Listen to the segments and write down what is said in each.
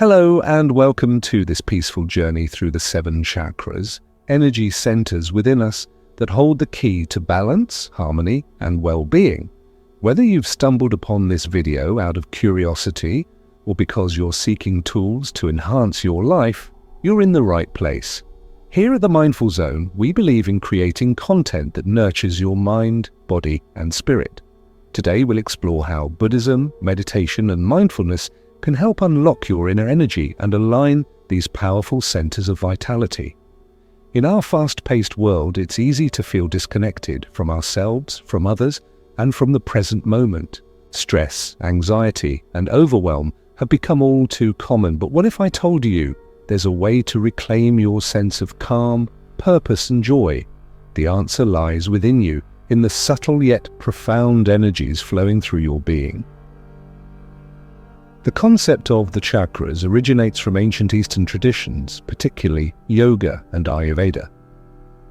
Hello and welcome to this peaceful journey through the 7 chakras, energy centers within us that hold the key to balance, harmony, and well-being. Whether you've stumbled upon this video out of curiosity or because you're seeking tools to enhance your life, you're in the right place. Here at the Mindful Zone, we believe in creating content that nurtures your mind, body, and spirit. Today we'll explore how Buddhism, meditation, and mindfulness can help unlock your inner energy and align these powerful centers of vitality. In our fast-paced world, it's easy to feel disconnected from ourselves, from others, and from the present moment. Stress, anxiety, and overwhelm have become all too common, but what if I told you there's a way to reclaim your sense of calm, purpose, and joy? The answer lies within you, in the subtle yet profound energies flowing through your being. The concept of the chakras originates from ancient Eastern traditions, particularly yoga and Ayurveda.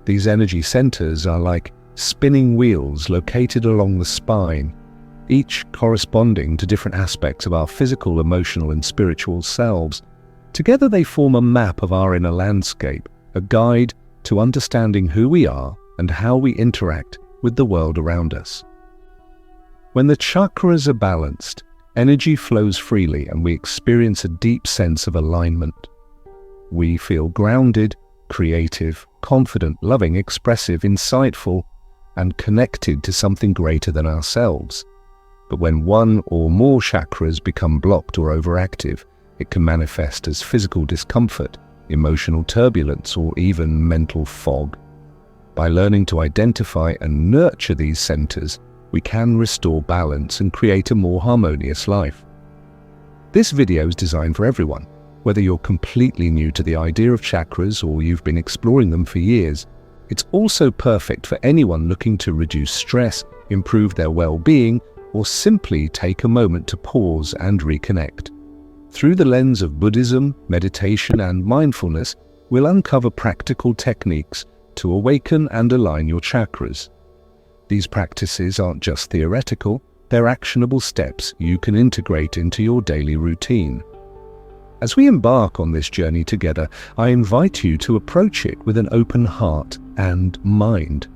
These energy centers are like spinning wheels located along the spine, each corresponding to different aspects of our physical, emotional, and spiritual selves. Together they form a map of our inner landscape, a guide to understanding who we are and how we interact with the world around us. When the chakras are balanced, energy flows freely and we experience a deep sense of alignment. We feel grounded, creative, confident, loving, expressive, insightful, and connected to something greater than ourselves. But when one or more chakras become blocked or overactive, it can manifest as physical discomfort, emotional turbulence, or even mental fog. By learning to identify and nurture these centers, we can restore balance and create a more harmonious life. This video is designed for everyone, whether you're completely new to the idea of chakras or you've been exploring them for years. It's also perfect for anyone looking to reduce stress, improve their well-being, or simply take a moment to pause and reconnect. Through the lens of Buddhism, meditation, and mindfulness, we'll uncover practical techniques to awaken and align your chakras. These practices aren't just theoretical, they're actionable steps you can integrate into your daily routine. As we embark on this journey together, I invite you to approach it with an open heart and mind.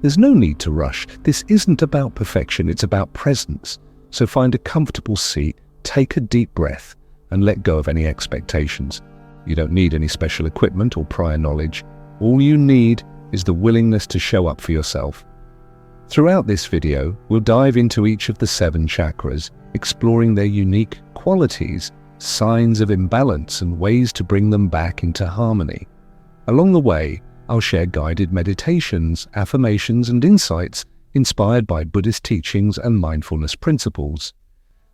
There's no need to rush. This isn't about perfection, it's about presence. So find a comfortable seat, take a deep breath, and let go of any expectations. You don't need any special equipment or prior knowledge. All you need is the willingness to show up for yourself. Throughout this video, we'll dive into each of the 7 chakras, exploring their unique qualities, signs of imbalance, and ways to bring them back into harmony. Along the way, I'll share guided meditations, affirmations, and insights inspired by Buddhist teachings and mindfulness principles.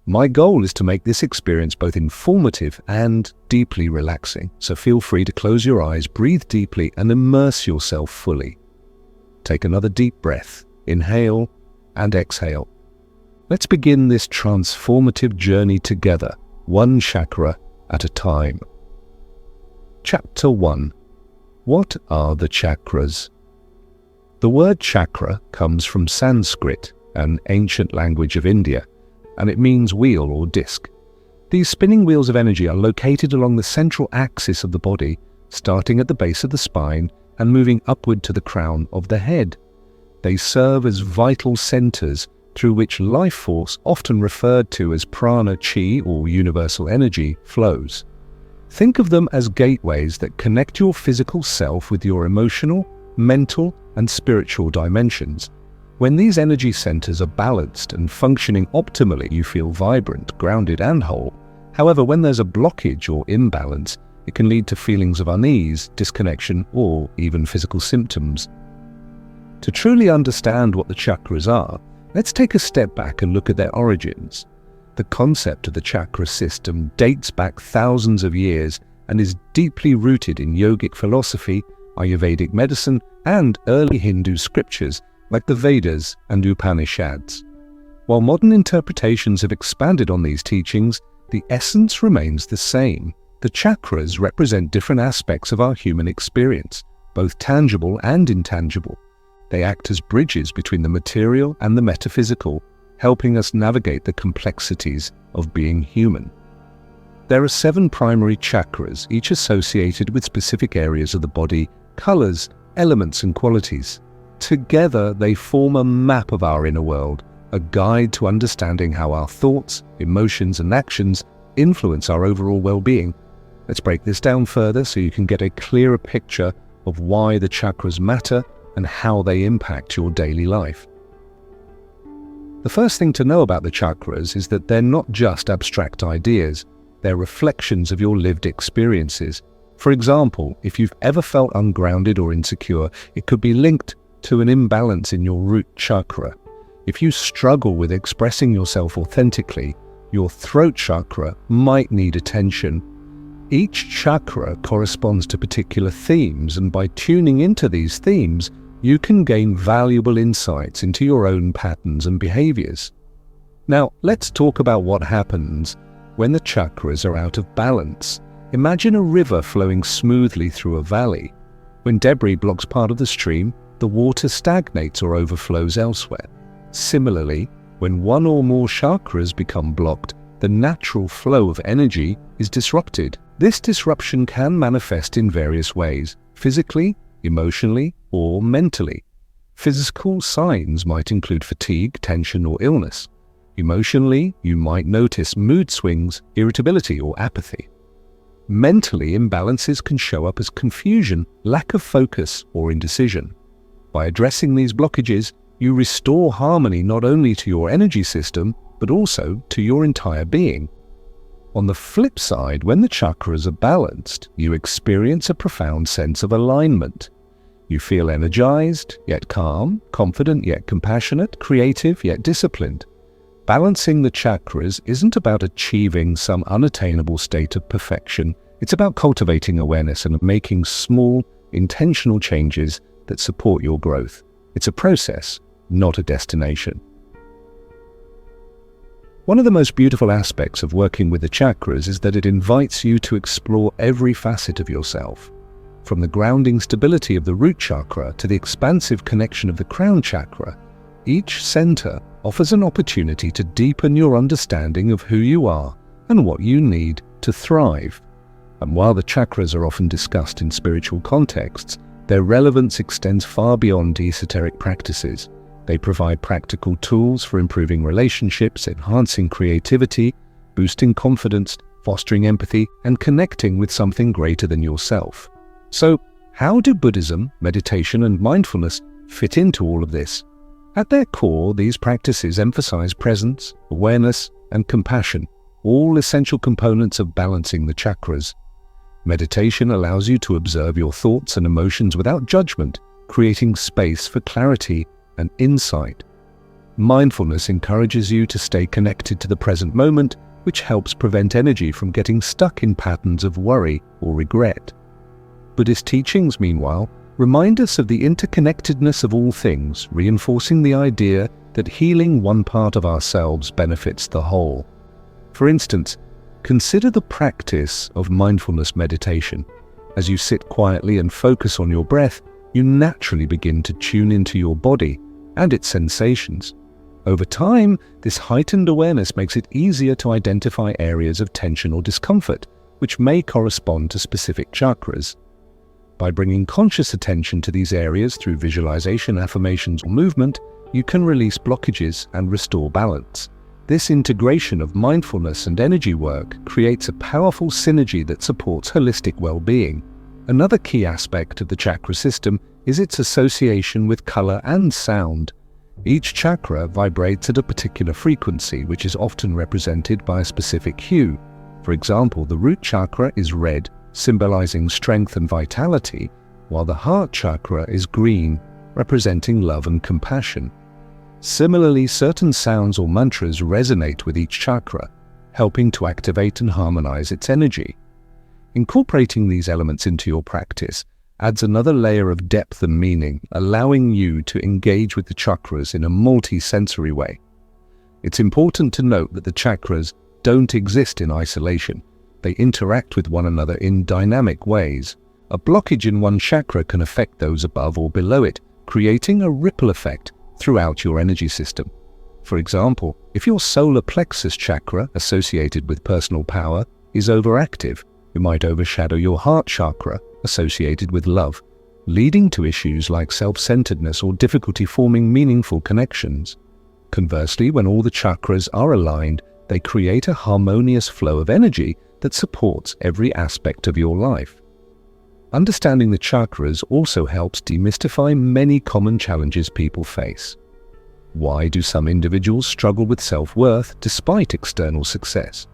My goal is to make this experience both informative and deeply relaxing, so feel free to close your eyes, breathe deeply, and immerse yourself fully. Take another deep breath. Inhale and exhale. Let's begin this transformative journey together, one chakra at a time. Chapter 1. What are the chakras? The word chakra comes from Sanskrit, an ancient language of India, and it means wheel or disc. These spinning wheels of energy are located along the central axis of the body, starting at the base of the spine and moving upward to the crown of the head. They serve as vital centers through which life force, often referred to as prana, chi, or universal energy, flows. Think of them as gateways that connect your physical self with your emotional, mental, and spiritual dimensions. When these energy centers are balanced and functioning optimally, you feel vibrant, grounded, and whole. However, when there's a blockage or imbalance, it can lead to feelings of unease, disconnection, or even physical symptoms. To truly understand what the chakras are, let's take a step back and look at their origins. The concept of the chakra system dates back thousands of years and is deeply rooted in yogic philosophy, Ayurvedic medicine, and early Hindu scriptures like the Vedas and Upanishads. While modern interpretations have expanded on these teachings, the essence remains the same. The chakras represent different aspects of our human experience, both tangible and intangible. They act as bridges between the material and the metaphysical, helping us navigate the complexities of being human. There are 7 primary chakras, each associated with specific areas of the body, colors, elements and qualities. Together, they form a map of our inner world, a guide to understanding how our thoughts, emotions and actions influence our overall well-being. Let's break this down further so you can get a clearer picture of why the chakras matter and how they impact your daily life. The first thing to know about the chakras is that they're not just abstract ideas, they're reflections of your lived experiences. For example, if you've ever felt ungrounded or insecure, it could be linked to an imbalance in your root chakra. If you struggle with expressing yourself authentically, your throat chakra might need attention. Each chakra corresponds to particular themes, and by tuning into these themes, you can gain valuable insights into your own patterns and behaviors. Now, let's talk about what happens when the chakras are out of balance. Imagine a river flowing smoothly through a valley. When debris blocks part of the stream, the water stagnates or overflows elsewhere. Similarly, when one or more chakras become blocked, the natural flow of energy is disrupted. This disruption can manifest in various ways: physically, emotionally, or mentally. Physical signs might include fatigue, tension, or illness. Emotionally, you might notice mood swings, irritability, or apathy. Mentally, imbalances can show up as confusion, lack of focus, or indecision. By addressing these blockages, you restore harmony not only to your energy system, but also to your entire being. On the flip side, when the chakras are balanced, you experience a profound sense of alignment. You feel energized, yet calm, confident, yet compassionate, creative, yet disciplined. Balancing the chakras isn't about achieving some unattainable state of perfection. It's about cultivating awareness and making small, intentional changes that support your growth. It's a process, not a destination. One of the most beautiful aspects of working with the chakras is that it invites you to explore every facet of yourself. From the grounding stability of the root chakra to the expansive connection of the crown chakra, each center offers an opportunity to deepen your understanding of who you are and what you need to thrive. And while the chakras are often discussed in spiritual contexts, their relevance extends far beyond esoteric practices. They provide practical tools for improving relationships, enhancing creativity, boosting confidence, fostering empathy, and connecting with something greater than yourself. So, how do Buddhism, meditation, and mindfulness fit into all of this? At their core, these practices emphasize presence, awareness, and compassion, all essential components of balancing the chakras. Meditation allows you to observe your thoughts and emotions without judgment, creating space for clarity and insight. Mindfulness encourages you to stay connected to the present moment, which helps prevent energy from getting stuck in patterns of worry or regret. Buddhist teachings, meanwhile, remind us of the interconnectedness of all things, reinforcing the idea that healing one part of ourselves benefits the whole. For instance, consider the practice of mindfulness meditation. As you sit quietly and focus on your breath, you naturally begin to tune into your body and its sensations. Over time, this heightened awareness makes it easier to identify areas of tension or discomfort, which may correspond to specific chakras. By bringing conscious attention to these areas through visualization, affirmations, or movement, you can release blockages and restore balance. This integration of mindfulness and energy work creates a powerful synergy that supports holistic well-being. Another key aspect of the chakra system is its association with color and sound. Each chakra vibrates at a particular frequency, which is often represented by a specific hue. For example, the root chakra is red, symbolizing strength and vitality, while the heart chakra is green, representing love and compassion. Similarly, certain sounds or mantras resonate with each chakra, helping to activate and harmonize its energy. Incorporating these elements into your practice adds another layer of depth and meaning, allowing you to engage with the chakras in a multi-sensory way. It's important to note that the chakras don't exist in isolation. They interact with one another in dynamic ways. A blockage in one chakra can affect those above or below it, creating a ripple effect throughout your energy system. For example, if your solar plexus chakra, associated with personal power, is overactive, it might overshadow your heart chakra associated with love, leading to issues like self-centeredness or difficulty forming meaningful connections. Conversely, when all the chakras are aligned, they create a harmonious flow of energy that supports every aspect of your life. Understanding the chakras also helps demystify many common challenges people face. Why do some individuals struggle with self-worth despite external success?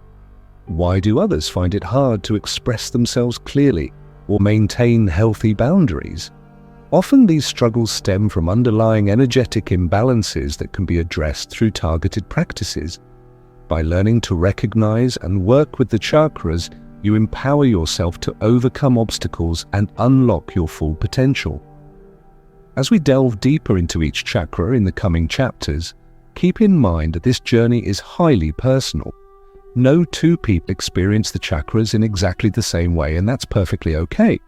Why do others find it hard to express themselves clearly or maintain healthy boundaries? Often these struggles stem from underlying energetic imbalances that can be addressed through targeted practices. By learning to recognize and work with the chakras, you empower yourself to overcome obstacles and unlock your full potential. As we delve deeper into each chakra in the coming chapters, keep in mind that this journey is highly personal. No two people experience the chakras in exactly the same way, and that's perfectly okay.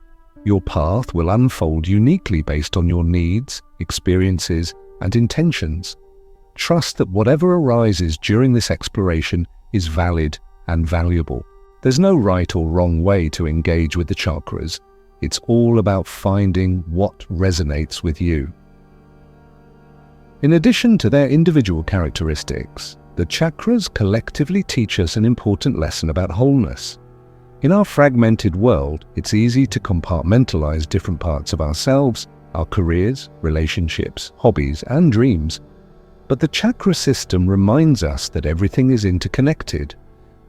Your path will unfold uniquely based on your needs, experiences, and intentions. Trust that whatever arises during this exploration is valid and valuable. There's no right or wrong way to engage with the chakras. It's all about finding what resonates with you. In addition to their individual characteristics, the chakras collectively teach us an important lesson about wholeness. In our fragmented world, it's easy to compartmentalize different parts of ourselves, our careers, relationships, hobbies, and dreams. But the chakra system reminds us that everything is interconnected.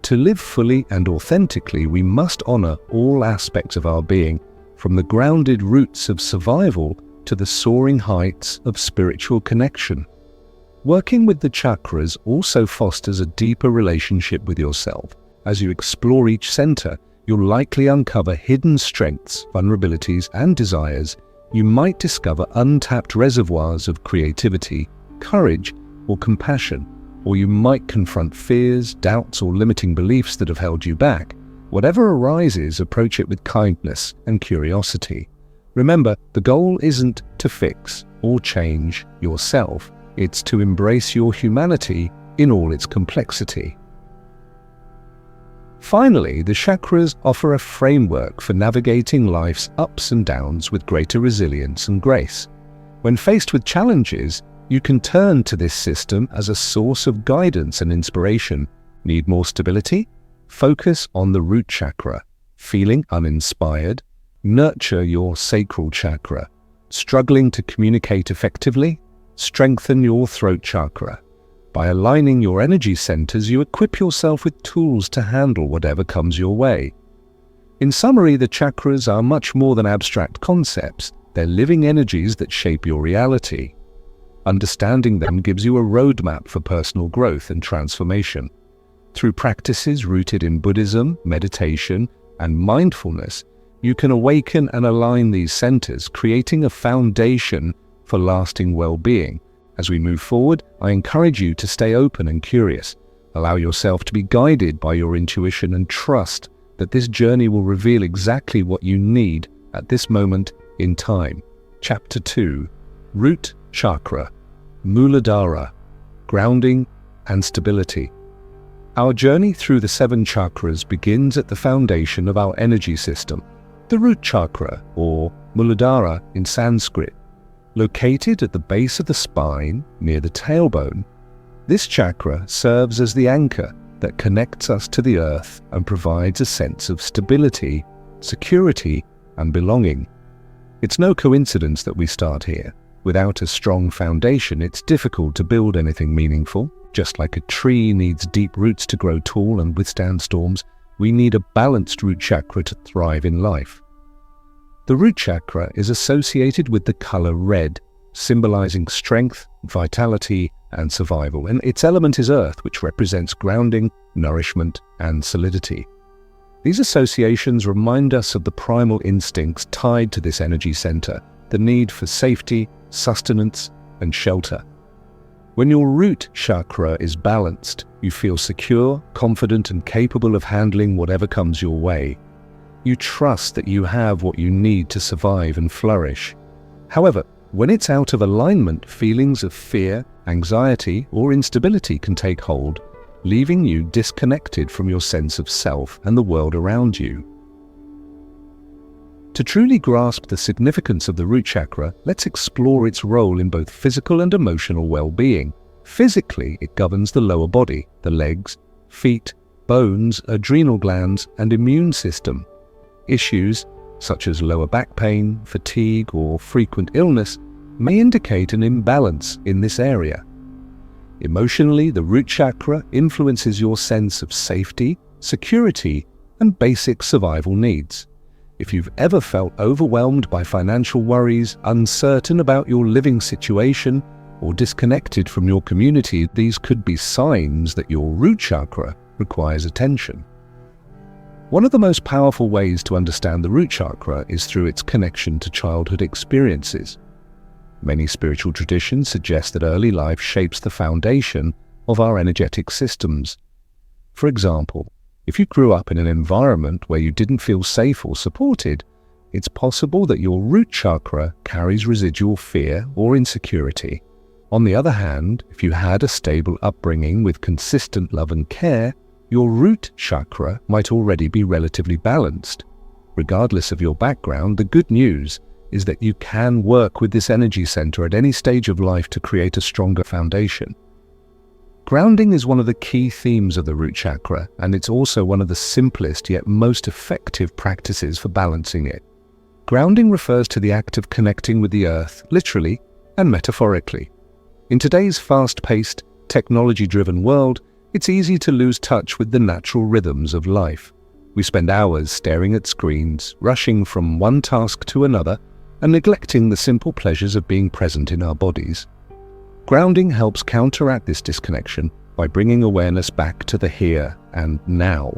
To live fully and authentically, we must honor all aspects of our being, from the grounded roots of survival to the soaring heights of spiritual connection. Working with the chakras also fosters a deeper relationship with yourself. As you explore each center, you'll likely uncover hidden strengths, vulnerabilities, and desires. You might discover untapped reservoirs of creativity, courage, or compassion, or you might confront fears, doubts, or limiting beliefs that have held you back. Whatever arises, approach it with kindness and curiosity. Remember, the goal isn't to fix or change yourself. It's to embrace your humanity in all its complexity. Finally, the chakras offer a framework for navigating life's ups and downs with greater resilience and grace. When faced with challenges, you can turn to this system as a source of guidance and inspiration. Need more stability? Focus on the root chakra. Feeling uninspired? Nurture your sacral chakra. Struggling to communicate effectively? Strengthen your throat chakra. By aligning your energy centers, you equip yourself with tools to handle whatever comes your way. In summary, the chakras are much more than abstract concepts. They're living energies that shape your reality. Understanding them gives you a roadmap for personal growth and transformation. Through practices rooted in Buddhism, meditation, and mindfulness, you can awaken and align these centers, creating a foundation for lasting well-being. As we move forward, I encourage you to stay open and curious. Allow yourself to be guided by your intuition and trust that this journey will reveal exactly what you need at this moment in time. Chapter 2: Root Chakra, Muladhara, Grounding and Stability. Our journey through the 7 chakras begins at the foundation of our energy system, the root chakra, or Muladhara in Sanskrit. Located at the base of the spine, near the tailbone, this chakra serves as the anchor that connects us to the earth and provides a sense of stability, security, and belonging. It's no coincidence that we start here. Without a strong foundation, it's difficult to build anything meaningful. Just like a tree needs deep roots to grow tall and withstand storms, we need a balanced root chakra to thrive in life. The root chakra is associated with the color red, symbolizing strength, vitality, and survival, and its element is earth, which represents grounding, nourishment, and solidity. These associations remind us of the primal instincts tied to this energy center, the need for safety, sustenance, and shelter. When your root chakra is balanced, you feel secure, confident, and capable of handling whatever comes your way. You trust that you have what you need to survive and flourish. However, when it's out of alignment, feelings of fear, anxiety, or instability can take hold. leaving you disconnected from your sense of self and the world around you. To truly grasp the significance of the root chakra, let's explore its role in both physical and emotional well-being. Physically, it governs the lower body, the legs, feet, bones, adrenal glands, and immune system. Issues such as lower back pain, fatigue, or frequent illness may indicate an imbalance in this area. Emotionally, the root chakra influences your sense of safety, security, and basic survival needs. If you've ever felt overwhelmed by financial worries, uncertain about your living situation, or disconnected from your community, these could be signs that your root chakra requires attention. One of the most powerful ways to understand the root chakra is through its connection to childhood experiences. Many spiritual traditions suggest that early life shapes the foundation of our energetic systems. For example, if you grew up in an environment where you didn't feel safe or supported, it's possible that your root chakra carries residual fear or insecurity. On the other hand, if you had a stable upbringing with consistent love and care, your root chakra might already be relatively balanced. Regardless of your background, the good news is that you can work with this energy center at any stage of life to create a stronger foundation. Grounding is one of the key themes of the root chakra, and it's also one of the simplest yet most effective practices for balancing it. Grounding refers to the act of connecting with the earth, literally and metaphorically. In today's fast-paced, technology-driven world, it's easy to lose touch with the natural rhythms of life. We spend hours staring at screens, rushing from one task to another, and neglecting the simple pleasures of being present in our bodies. Grounding helps counteract this disconnection by bringing awareness back to the here and now.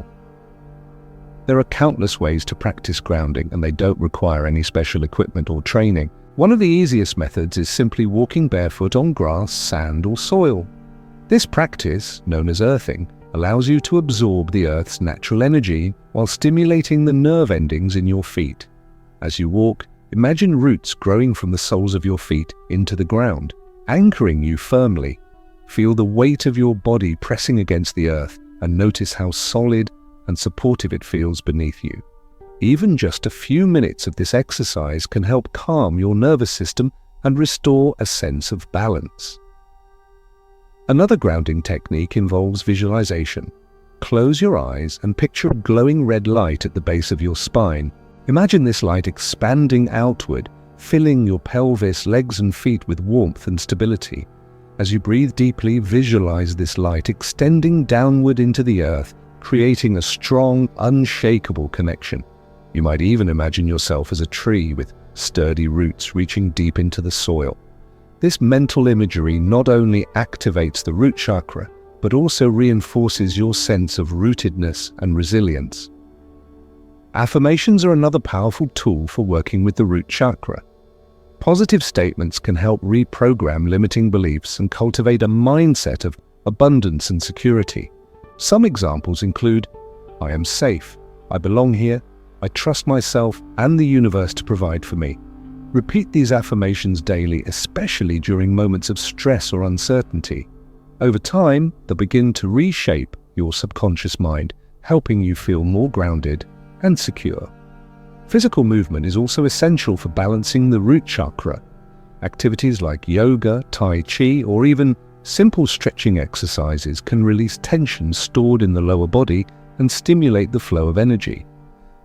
There are countless ways to practice grounding, and they don't require any special equipment or training. One of the easiest methods is simply walking barefoot on grass, sand, or soil. This practice, known as earthing, allows you to absorb the earth's natural energy while stimulating the nerve endings in your feet. As you walk, imagine roots growing from the soles of your feet into the ground, anchoring you firmly. Feel the weight of your body pressing against the earth and notice how solid and supportive it feels beneath you. Even just a few minutes of this exercise can help calm your nervous system and restore a sense of balance. Another grounding technique involves visualization. Close your eyes and picture a glowing red light at the base of your spine. Imagine this light expanding outward, filling your pelvis, legs and feet with warmth and stability. As you breathe deeply, visualize this light extending downward into the earth, creating a strong, unshakable connection. You might even imagine yourself as a tree with sturdy roots reaching deep into the soil. This mental imagery not only activates the root chakra, but also reinforces your sense of rootedness and resilience. Affirmations are another powerful tool for working with the root chakra. Positive statements can help reprogram limiting beliefs and cultivate a mindset of abundance and security. Some examples include, I am safe, I belong here, I trust myself and the universe to provide for me. Repeat these affirmations daily, especially during moments of stress or uncertainty. Over time, they'll begin to reshape your subconscious mind, helping you feel more grounded and secure. Physical movement is also essential for balancing the root chakra. Activities like yoga, tai chi, or even simple stretching exercises can release tension stored in the lower body and stimulate the flow of energy.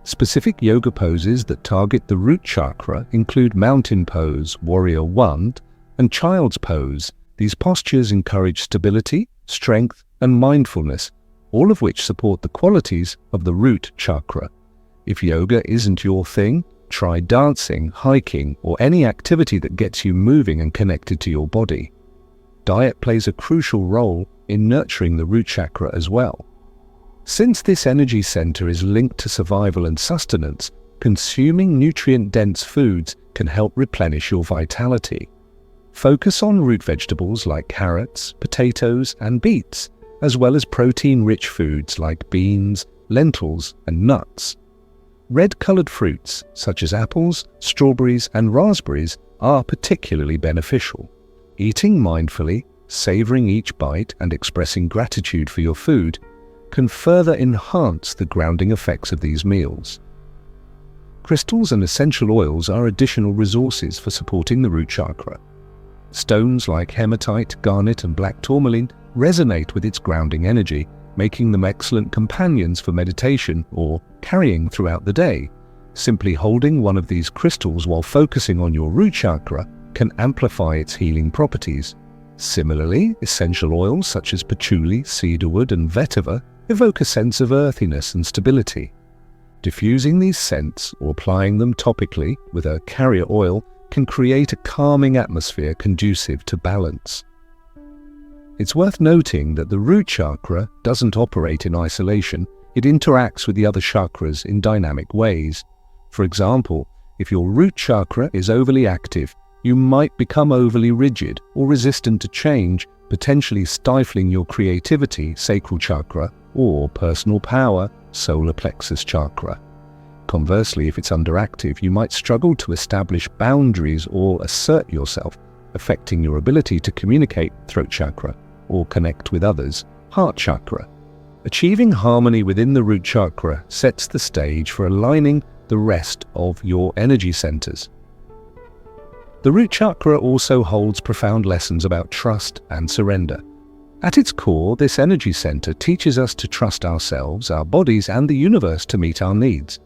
Specific yoga poses that target the root chakra include mountain pose, warrior one, and child's pose. These postures encourage stability, strength, and mindfulness, all of which support the qualities of the root chakra. If yoga isn't your thing, try dancing, hiking, or any activity that gets you moving and connected to your body. Diet plays a crucial role in nurturing the root chakra as well. Since this energy center is linked to survival and sustenance, consuming nutrient-dense foods can help replenish your vitality. Focus on root vegetables like carrots, potatoes, and beets, as well as protein-rich foods like beans, lentils, and nuts. Red-colored fruits, such as apples, strawberries, and raspberries, are particularly beneficial. Eating mindfully, savoring each bite and expressing gratitude for your food, can further enhance the grounding effects of these meals. Crystals and essential oils are additional resources for supporting the root chakra. Stones like hematite, garnet, and black tourmaline resonate with its grounding energy, making them excellent companions for meditation or carrying throughout the day. Simply holding one of these crystals while focusing on your root chakra can amplify its healing properties. Similarly, essential oils such as patchouli, cedarwood, and vetiver evoke a sense of earthiness and stability. Diffusing these scents or applying them topically with a carrier oil can create a calming atmosphere conducive to balance. It's worth noting that the root chakra doesn't operate in isolation. It interacts with the other chakras in dynamic ways. For example, if your root chakra is overly active, you might become overly rigid or resistant to change, potentially stifling your creativity, sacral chakra, or personal power, solar plexus chakra. Conversely, if it's underactive, you might struggle to establish boundaries or assert yourself, affecting your ability to communicate, throat chakra, or connect with others, heart chakra. Achieving harmony within the root chakra sets the stage for aligning the rest of your energy centers. The root chakra also holds profound lessons about trust and surrender. At its core, this energy center teaches us to trust ourselves, our bodies, and the universe to meet our needs.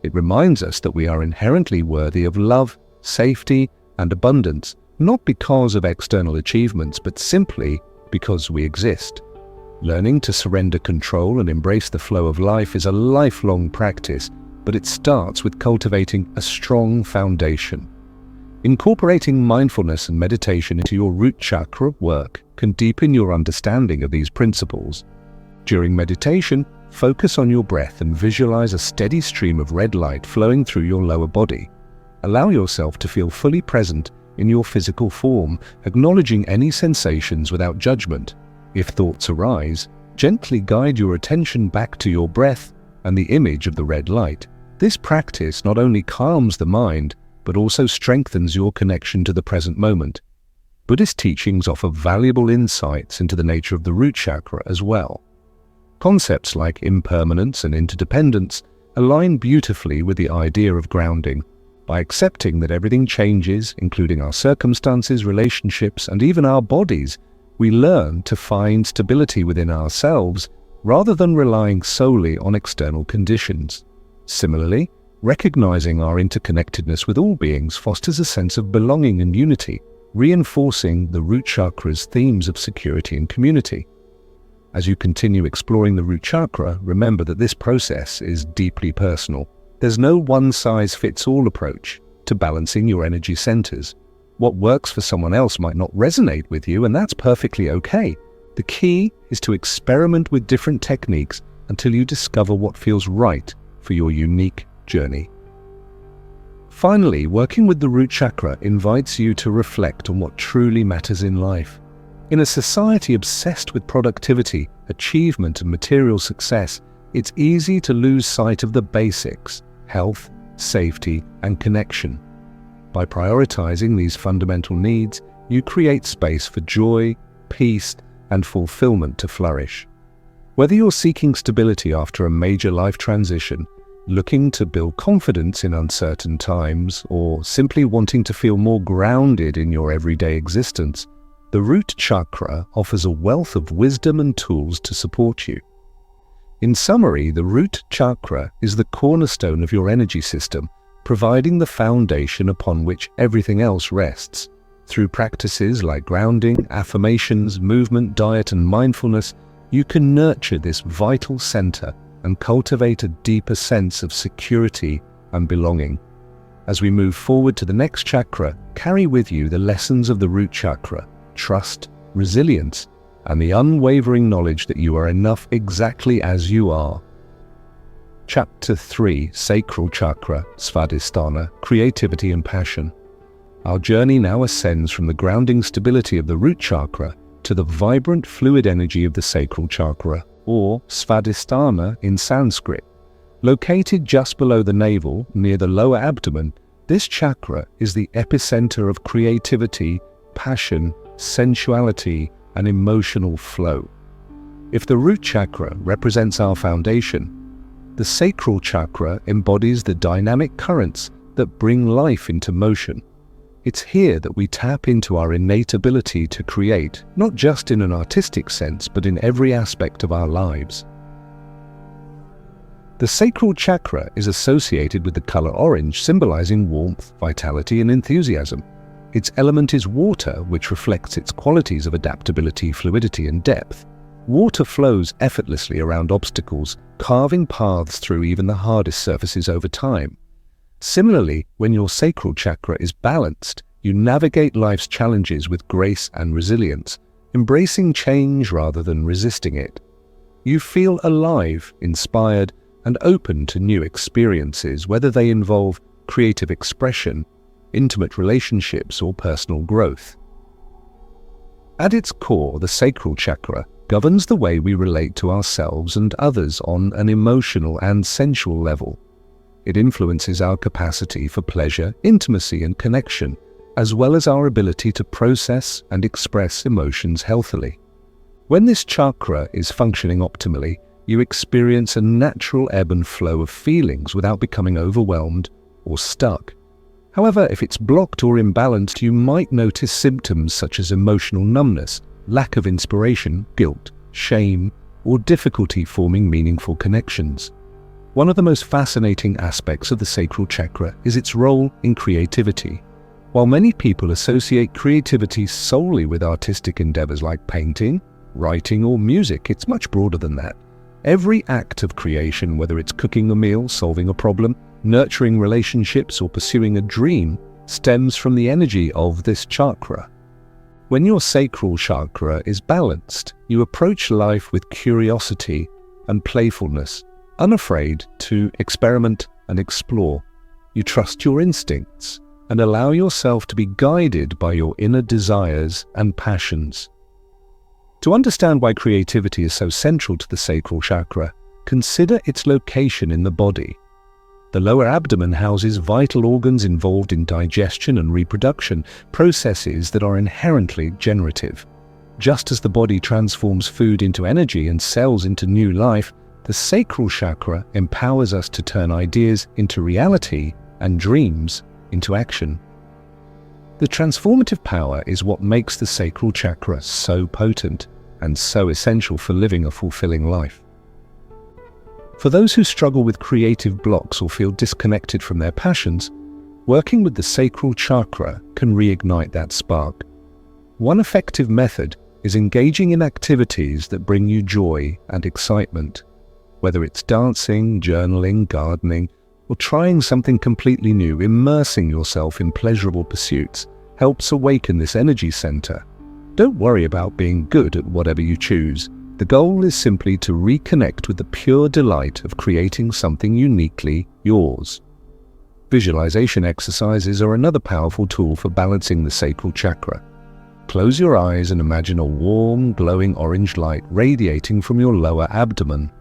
It reminds us that we are inherently worthy of love, safety, and abundance, not because of external achievements, but simply because we exist. Learning to surrender control and embrace the flow of life is a lifelong practice, but it starts with cultivating a strong foundation. Incorporating mindfulness and meditation into your root chakra work can deepen your understanding of these principles. During meditation, focus on your breath and visualize a steady stream of red light flowing through your lower body. Allow yourself to feel fully present in your physical form, acknowledging any sensations without judgment. If thoughts arise, gently guide your attention back to your breath and the image of the red light. This practice not only calms the mind, but also strengthens your connection to the present moment. Buddhist teachings offer valuable insights into the nature of the root chakra as well. Concepts like impermanence and interdependence align beautifully with the idea of grounding. By accepting that everything changes, including our circumstances, relationships, and even our bodies, we learn to find stability within ourselves rather than relying solely on external conditions. Similarly, recognizing our interconnectedness with all beings fosters a sense of belonging and unity, reinforcing the root chakra's themes of security and community. As you continue exploring the root chakra, remember that this process is deeply personal. There's no one-size-fits-all approach to balancing your energy centers. What works for someone else might not resonate with you, and that's perfectly okay. The key is to experiment with different techniques until you discover what feels right for your unique journey. Finally, working with the root chakra invites you to reflect on what truly matters in life. In a society obsessed with productivity, achievement, and material success, it's easy to lose sight of the basics: health, safety, and connection. By prioritizing these fundamental needs, you create space for joy, peace, and fulfillment to flourish. Whether you're seeking stability after a major life transition, looking to build confidence in uncertain times, or simply wanting to feel more grounded in your everyday existence, the root chakra offers a wealth of wisdom and tools to support you. In summary, the root chakra is the cornerstone of your energy system, providing the foundation upon which everything else rests. Through practices like grounding, affirmations, movement, diet, and mindfulness, you can nurture this vital center and cultivate a deeper sense of security and belonging. As we move forward to the next chakra, carry with you the lessons of the root chakra: trust, resilience, and the unwavering knowledge that you are enough exactly as you are. Chapter 3, Sacral Chakra, Svadhisthana, Creativity and Passion. Our journey now ascends from the grounding stability of the root chakra to the vibrant fluid energy of the sacral chakra, or Svadhisthana in Sanskrit. Located just below the navel, near the lower abdomen, this chakra is the epicenter of creativity, passion, sensuality, and emotional flow. If the root chakra represents our foundation, the sacral chakra embodies the dynamic currents that bring life into motion. It's here that we tap into our innate ability to create, not just in an artistic sense, but in every aspect of our lives. The sacral chakra is associated with the color orange, symbolizing warmth, vitality, and enthusiasm. Its element is water, which reflects its qualities of adaptability, fluidity, and depth. Water flows effortlessly around obstacles, carving paths through even the hardest surfaces over time. Similarly, when your sacral chakra is balanced, you navigate life's challenges with grace and resilience, embracing change rather than resisting it. You feel alive, inspired, and open to new experiences, whether they involve creative expression, intimate relationships, or personal growth. At its core, the sacral chakra governs the way we relate to ourselves and others on an emotional and sensual level. It influences our capacity for pleasure, intimacy, and connection, as well as our ability to process and express emotions healthily. When this chakra is functioning optimally, you experience a natural ebb and flow of feelings without becoming overwhelmed or stuck. However, if it's blocked or imbalanced, you might notice symptoms such as emotional numbness, lack of inspiration, guilt, shame, or difficulty forming meaningful connections. One of the most fascinating aspects of the sacral chakra is its role in creativity. While many people associate creativity solely with artistic endeavors like painting, writing, or music, it's much broader than that. Every act of creation, whether it's cooking a meal, solving a problem, nurturing relationships, or pursuing a dream, stems from the energy of this chakra. When your sacral chakra is balanced, you approach life with curiosity and playfulness, unafraid to experiment and explore. You trust your instincts and allow yourself to be guided by your inner desires and passions. To understand why creativity is so central to the sacral chakra, consider its location in the body. The lower abdomen houses vital organs involved in digestion and reproduction, processes that are inherently generative. Just as the body transforms food into energy and cells into new life, the sacral chakra empowers us to turn ideas into reality and dreams into action. The transformative power is what makes the sacral chakra so potent and so essential for living a fulfilling life. For those who struggle with creative blocks or feel disconnected from their passions, working with the sacral chakra can reignite that spark. One effective method is engaging in activities that bring you joy and excitement. Whether it's dancing, journaling, gardening, or trying something completely new, immersing yourself in pleasurable pursuits helps awaken this energy center. Don't worry about being good at whatever you choose. The goal is simply to reconnect with the pure delight of creating something uniquely yours. Visualization exercises are another powerful tool for balancing the sacral chakra. Close your eyes and imagine a warm, glowing orange light radiating from your lower abdomen.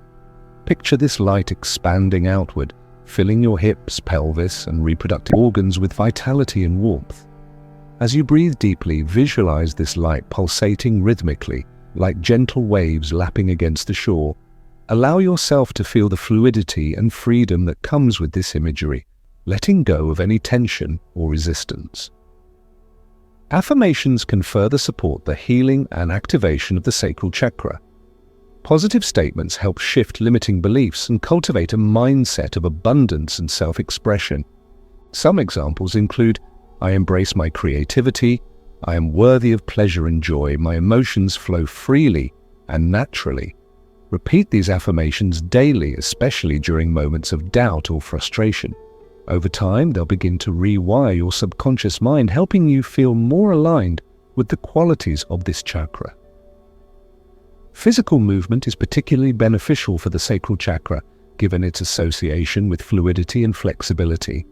Picture this light expanding outward, filling your hips, pelvis, and reproductive organs with vitality and warmth. As you breathe deeply, visualize this light pulsating rhythmically, like gentle waves lapping against the shore. Allow yourself to feel the fluidity and freedom that comes with this imagery, letting go of any tension or resistance. Affirmations can further support the healing and activation of the sacral chakra. Positive statements help shift limiting beliefs and cultivate a mindset of abundance and self-expression. Some examples include, I embrace my creativity, I am worthy of pleasure and joy, my emotions flow freely and naturally. Repeat these affirmations daily, especially during moments of doubt or frustration. Over time, they'll begin to rewire your subconscious mind, helping you feel more aligned with the qualities of this chakra. Physical movement is particularly beneficial for the sacral chakra, given its association with fluidity and flexibility.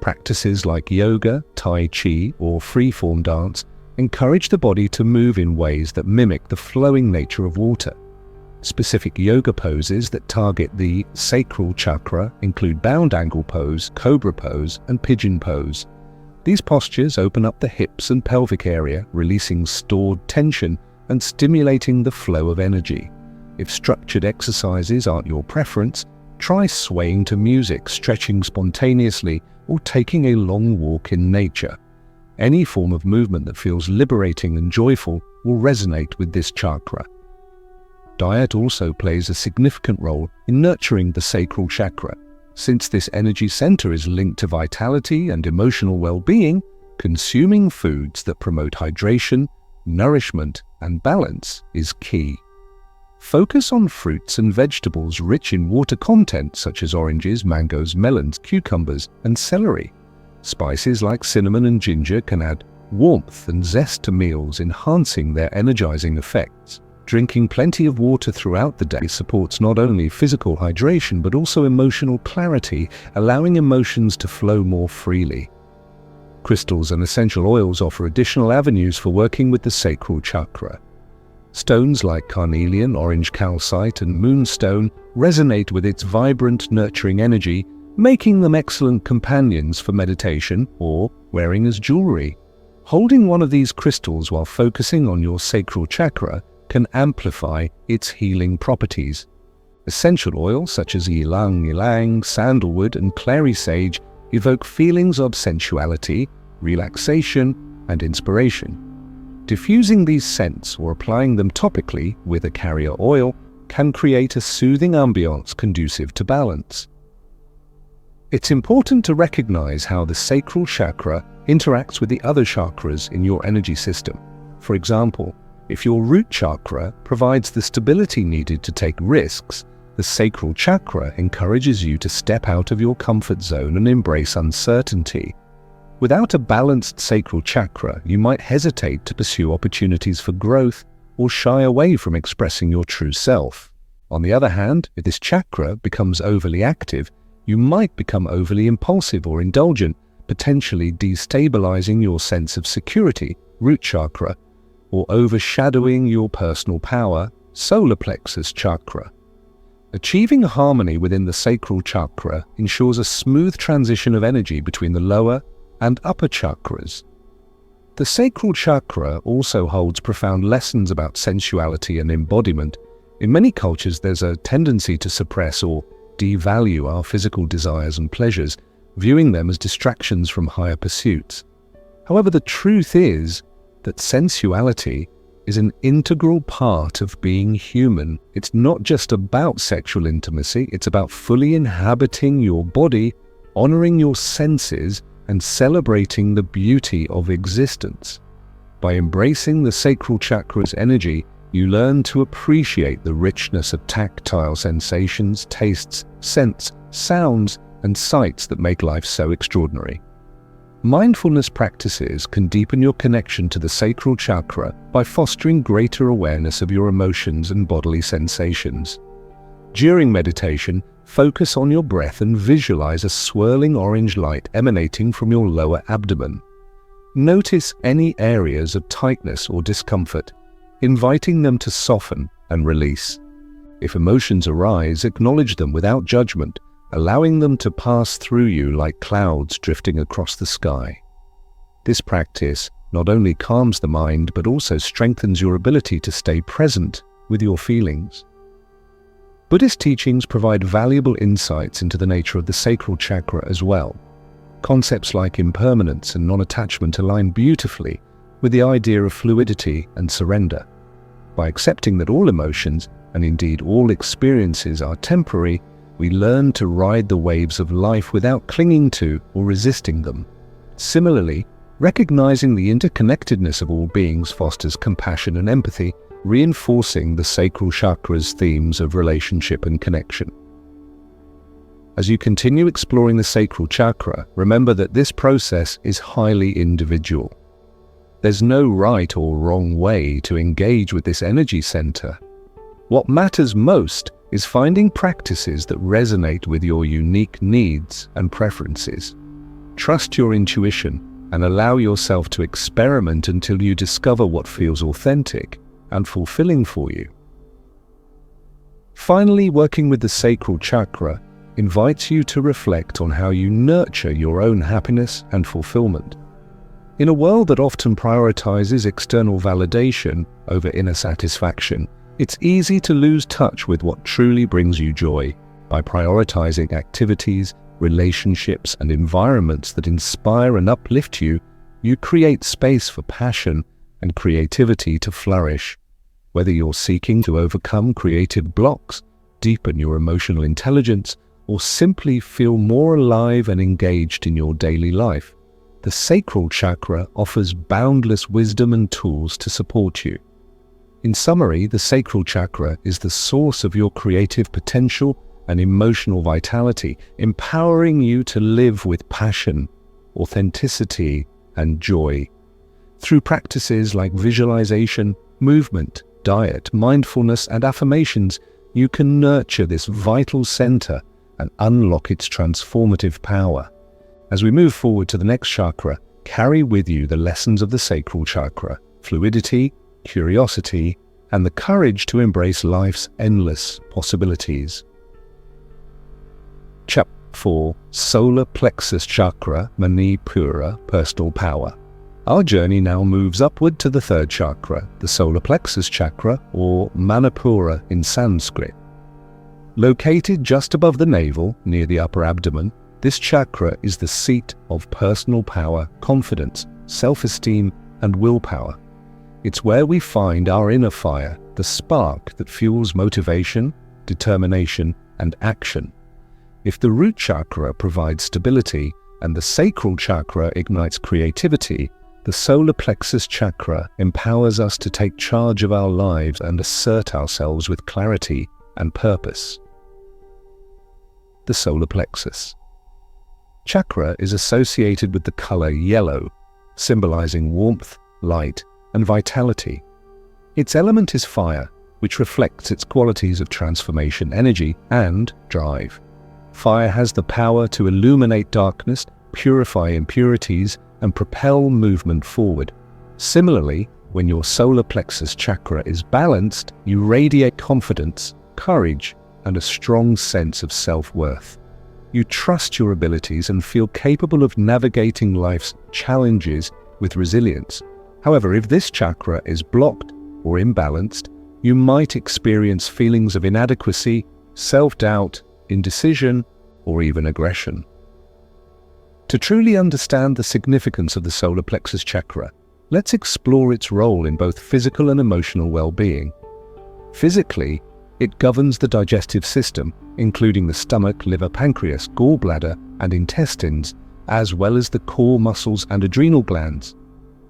Practices like yoga, tai chi, or free-form dance encourage the body to move in ways that mimic the flowing nature of water. Specific yoga poses that target the sacral chakra include bound angle pose, cobra pose, and pigeon pose. These postures open up the hips and pelvic area, releasing stored tension and stimulating the flow of energy. If structured exercises aren't your preference, try swaying to music, stretching spontaneously, or taking a long walk in nature. Any form of movement that feels liberating and joyful will resonate with this chakra. Diet also plays a significant role in nurturing the sacral chakra. Since this energy center is linked to vitality and emotional well-being, consuming foods that promote hydration, nourishment, and balance is key. Focus on fruits and vegetables rich in water content such as oranges, mangoes, melons, cucumbers, and celery. Spices like cinnamon and ginger can add warmth and zest to meals, enhancing their energizing effects. Drinking plenty of water throughout the day supports not only physical hydration but also emotional clarity, allowing emotions to flow more freely. Crystals and essential oils offer additional avenues for working with the sacral chakra. Stones like carnelian, orange calcite, and moonstone resonate with its vibrant, nurturing energy, making them excellent companions for meditation or wearing as jewelry. Holding one of these crystals while focusing on your sacral chakra can amplify its healing properties. Essential oils such as ylang-ylang, sandalwood, and clary sage evoke feelings of sensuality, relaxation, and inspiration. Diffusing these scents or applying them topically with a carrier oil can create a soothing ambiance conducive to balance. It's important to recognize how the sacral chakra interacts with the other chakras in your energy system. For example, if your root chakra provides the stability needed to take risks, the sacral chakra encourages you to step out of your comfort zone and embrace uncertainty. Without a balanced sacral chakra, you might hesitate to pursue opportunities for growth or shy away from expressing your true self. On the other hand, if this chakra becomes overly active, you might become overly impulsive or indulgent, potentially destabilizing your sense of security, root chakra, or overshadowing your personal power, solar plexus chakra. Achieving harmony within the sacral chakra ensures a smooth transition of energy between the lower and upper chakras. The sacral chakra also holds profound lessons about sensuality and embodiment. In many cultures, there's a tendency to suppress or devalue our physical desires and pleasures, viewing them as distractions from higher pursuits. However, the truth is that sensuality is an integral part of being human. It's not just about sexual intimacy, it's about fully inhabiting your body, honoring your senses, and celebrating the beauty of existence. By embracing the sacral chakra's energy, you learn to appreciate the richness of tactile sensations, tastes, scents, sounds, and sights that make life so extraordinary. Mindfulness practices can deepen your connection to the sacral chakra by fostering greater awareness of your emotions and bodily sensations. During meditation, focus on your breath and visualize a swirling orange light emanating from your lower abdomen. Notice any areas of tightness or discomfort, inviting them to soften and release. If emotions arise, acknowledge them without judgment, allowing them to pass through you like clouds drifting across the sky. This practice not only calms the mind but also strengthens your ability to stay present with your feelings. Buddhist teachings provide valuable insights into the nature of the sacral chakra as well. Concepts like impermanence and non-attachment align beautifully with the idea of fluidity and surrender. By accepting that all emotions, and indeed all experiences, are temporary, we learn to ride the waves of life without clinging to or resisting them. Similarly, recognizing the interconnectedness of all beings fosters compassion and empathy, reinforcing the sacral chakra's themes of relationship and connection. As you continue exploring the sacral chakra, remember that this process is highly individual. There's no right or wrong way to engage with this energy center. What matters most is finding practices that resonate with your unique needs and preferences. Trust your intuition and allow yourself to experiment until you discover what feels authentic and fulfilling for you. Finally, working with the sacral chakra invites you to reflect on how you nurture your own happiness and fulfillment. In a world that often prioritizes external validation over inner satisfaction, it's easy to lose touch with what truly brings you joy. By prioritizing activities, relationships, and environments that inspire and uplift you, you create space for passion and creativity to flourish. Whether you're seeking to overcome creative blocks, deepen your emotional intelligence, or simply feel more alive and engaged in your daily life, the Sacral Chakra offers boundless wisdom and tools to support you. In summary, the Sacral Chakra is the source of your creative potential and emotional vitality, empowering you to live with passion, authenticity, and joy. Through practices like visualization, movement, diet, mindfulness, and affirmations, you can nurture this vital center and unlock its transformative power. As we move forward to the next chakra, carry with you the lessons of the Sacral Chakra, fluidity, curiosity, and the courage to embrace life's endless possibilities. Chapter 4. Solar Plexus Chakra, Manipura, Personal Power. Our journey now moves upward to the third chakra, the Solar Plexus Chakra, or Manipura in Sanskrit. Located just above the navel, near the upper abdomen, this chakra is the seat of personal power, confidence, self-esteem, and willpower. It's where we find our inner fire, the spark that fuels motivation, determination, and action. If the root chakra provides stability and the sacral chakra ignites creativity, the solar plexus chakra empowers us to take charge of our lives and assert ourselves with clarity and purpose. The solar plexus chakra is associated with the color yellow, symbolizing warmth, light, and vitality. Its element is fire, which reflects its qualities of transformation, energy, and drive. Fire has the power to illuminate darkness, purify impurities, and propel movement forward. Similarly, when your solar plexus chakra is balanced, you radiate confidence, courage, and a strong sense of self-worth. You trust your abilities and feel capable of navigating life's challenges with resilience. However, if this chakra is blocked or imbalanced, you might experience feelings of inadequacy, self-doubt, indecision, or even aggression. To truly understand the significance of the solar plexus chakra, let's explore its role in both physical and emotional well-being. Physically, it governs the digestive system, including the stomach, liver, pancreas, gallbladder, and intestines, as well as the core muscles and adrenal glands.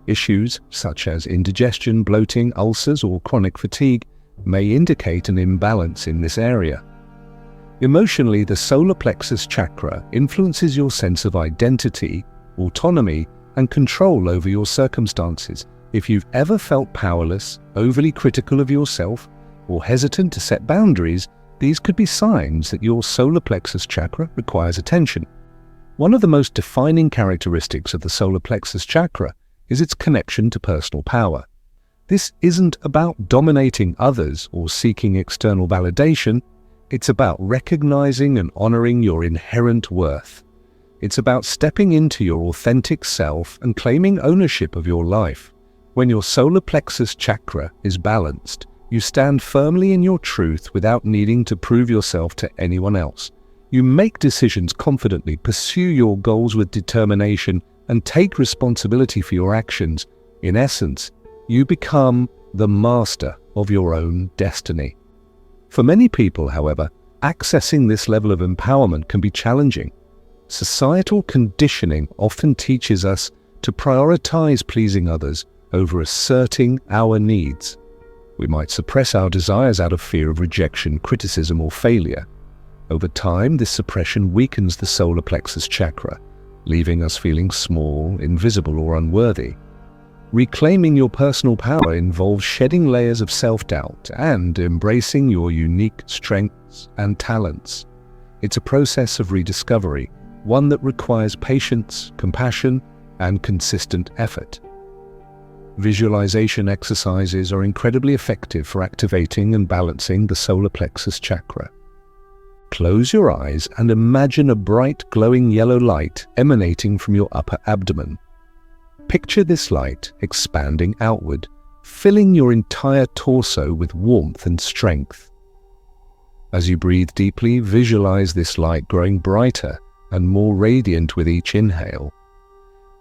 Issues such as indigestion, bloating, ulcers, or chronic fatigue may indicate an imbalance in this area. Emotionally, the solar plexus chakra influences your sense of identity, autonomy, and control over your circumstances. If you've ever felt powerless, overly critical of yourself, or hesitant to set boundaries, these could be signs that your solar plexus chakra requires attention. One of the most defining characteristics of the solar plexus chakra is its connection to personal power. This isn't about dominating others or seeking external validation. It's about recognizing and honoring your inherent worth. It's about stepping into your authentic self and claiming ownership of your life. When your solar plexus chakra is balanced, you stand firmly in your truth without needing to prove yourself to anyone else. You make decisions confidently, pursue your goals with determination, and take responsibility for your actions. In essence, you become the master of your own destiny. For many people, however, accessing this level of empowerment can be challenging. Societal conditioning often teaches us to prioritize pleasing others over asserting our needs. We might suppress our desires out of fear of rejection, criticism, or failure. Over time, this suppression weakens the solar plexus chakra, leaving us feeling small, invisible, or unworthy. Reclaiming your personal power involves shedding layers of self-doubt and embracing your unique strengths and talents. It's a process of rediscovery, one that requires patience, compassion, and consistent effort. Visualization exercises are incredibly effective for activating and balancing the solar plexus chakra. Close your eyes and imagine a bright, glowing yellow light emanating from your upper abdomen. Picture this light expanding outward, filling your entire torso with warmth and strength. As you breathe deeply, visualize this light growing brighter and more radiant with each inhale.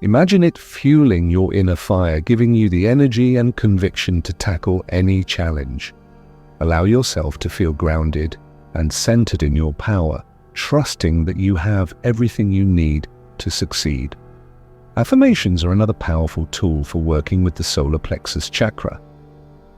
Imagine it fueling your inner fire, giving you the energy and conviction to tackle any challenge. Allow yourself to feel grounded and centered in your power, trusting that you have everything you need to succeed. Affirmations are another powerful tool for working with the solar plexus chakra.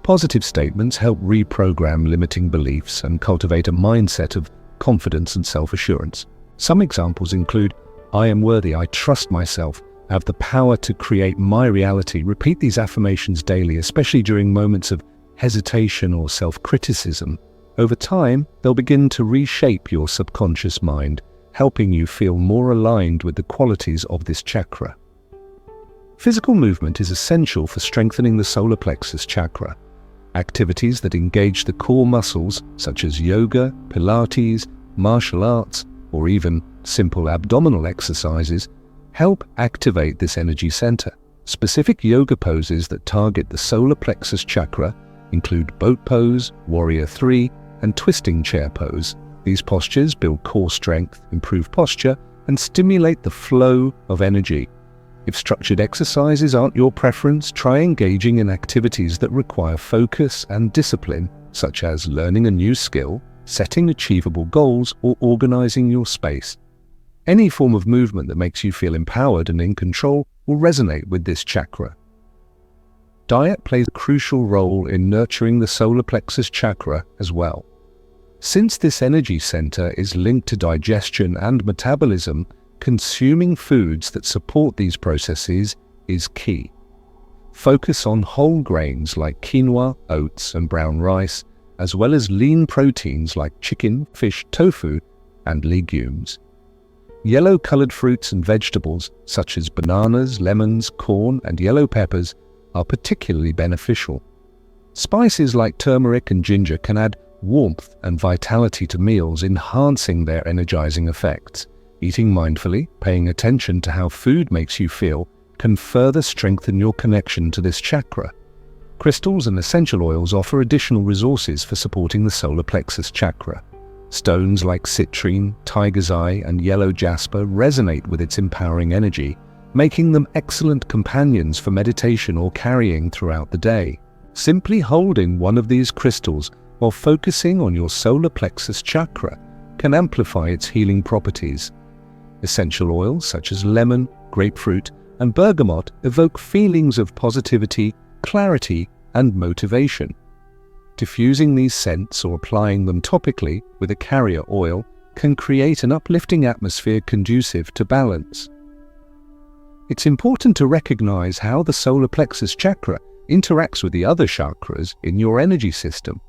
Positive statements help reprogram limiting beliefs and cultivate a mindset of confidence and self-assurance. Some examples include, I am worthy, I trust myself, I have the power to create my reality. Repeat these affirmations daily, especially during moments of hesitation or self-criticism. Over time, they'll begin to reshape your subconscious mind, helping you feel more aligned with the qualities of this chakra. Physical movement is essential for strengthening the solar plexus chakra. Activities that engage the core muscles, such as yoga, Pilates, martial arts, or even simple abdominal exercises, help activate this energy center. Specific yoga poses that target the solar plexus chakra include boat pose, warrior 3, and twisting chair pose. These postures build core strength, improve posture, and stimulate the flow of energy. If structured exercises aren't your preference, try engaging in activities that require focus and discipline, such as learning a new skill, setting achievable goals, or organizing your space. Any form of movement that makes you feel empowered and in control will resonate with this chakra. Diet plays a crucial role in nurturing the solar plexus chakra as well. Since this energy center is linked to digestion and metabolism, consuming foods that support these processes is key. Focus on whole grains like quinoa, oats, and brown rice, as well as lean proteins like chicken, fish, tofu, and legumes. Yellow-colored fruits and vegetables, such as bananas, lemons, corn, and yellow peppers, are particularly beneficial. Spices like turmeric and ginger can add warmth and vitality to meals, enhancing their energizing effects. Eating mindfully, paying attention to how food makes you feel, can further strengthen your connection to this chakra. Crystals and essential oils offer additional resources for supporting the solar plexus chakra. Stones like citrine, tiger's eye, and yellow jasper resonate with its empowering energy, making them excellent companions for meditation or carrying throughout the day. Simply holding one of these crystals while focusing on your solar plexus chakra can amplify its healing properties. Essential oils such as lemon, grapefruit, and bergamot evoke feelings of positivity, clarity, and motivation. Diffusing these scents or applying them topically with a carrier oil can create an uplifting atmosphere conducive to balance. It's important to recognize how the solar plexus chakra interacts with the other chakras in your energy system.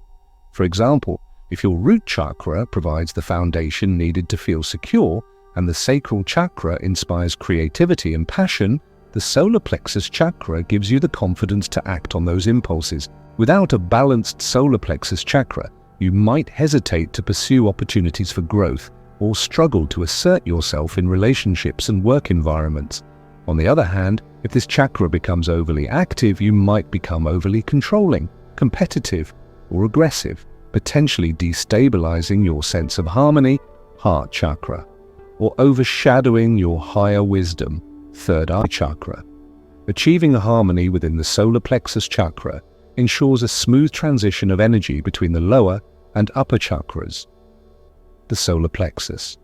For example, if your root chakra provides the foundation needed to feel secure and the sacral chakra inspires creativity and passion, the solar plexus chakra gives you the confidence to act on those impulses. Without a balanced solar plexus chakra, you might hesitate to pursue opportunities for growth or struggle to assert yourself in relationships and work environments. On the other hand, if this chakra becomes overly active, you might become overly controlling, competitive, or aggressive, potentially destabilizing your sense of harmony, heart chakra, or overshadowing your higher wisdom, third eye chakra. Achieving a harmony within the solar plexus chakra ensures a smooth transition of energy between the lower and upper chakras. The solar plexus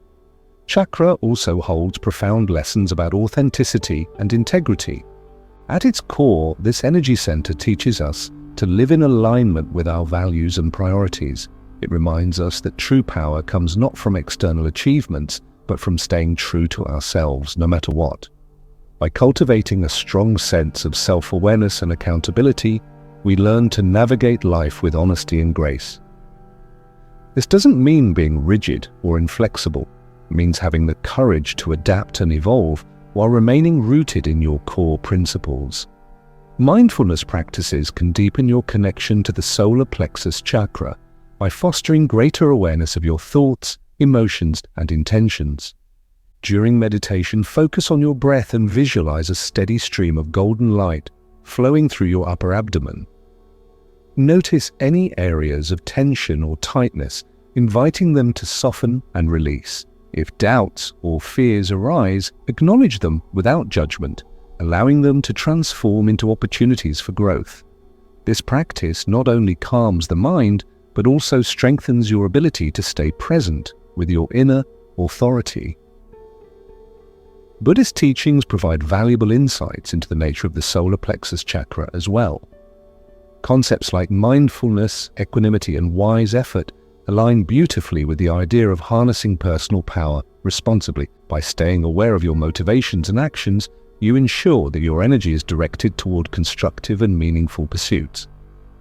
chakra also holds profound lessons about authenticity and integrity. At its core, this energy center teaches us to live in alignment with our values and priorities. It reminds us that true power comes not from external achievements, but from staying true to ourselves, no matter what. By cultivating a strong sense of self-awareness and accountability, we learn to navigate life with honesty and grace. This doesn't mean being rigid or inflexible. It means having the courage to adapt and evolve while remaining rooted in your core principles. Mindfulness practices can deepen your connection to the solar plexus chakra by fostering greater awareness of your thoughts, emotions, and intentions. During meditation, focus on your breath and visualize a steady stream of golden light flowing through your upper abdomen. Notice any areas of tension or tightness, inviting them to soften and release. If doubts or fears arise, acknowledge them without judgment, allowing them to transform into opportunities for growth. This practice not only calms the mind, but also strengthens your ability to stay present with your inner authority. Buddhist teachings provide valuable insights into the nature of the solar plexus chakra as well. Concepts like mindfulness, equanimity, and wise effort align beautifully with the idea of harnessing personal power responsibly. By staying aware of your motivations and actions, you ensure that your energy is directed toward constructive and meaningful pursuits.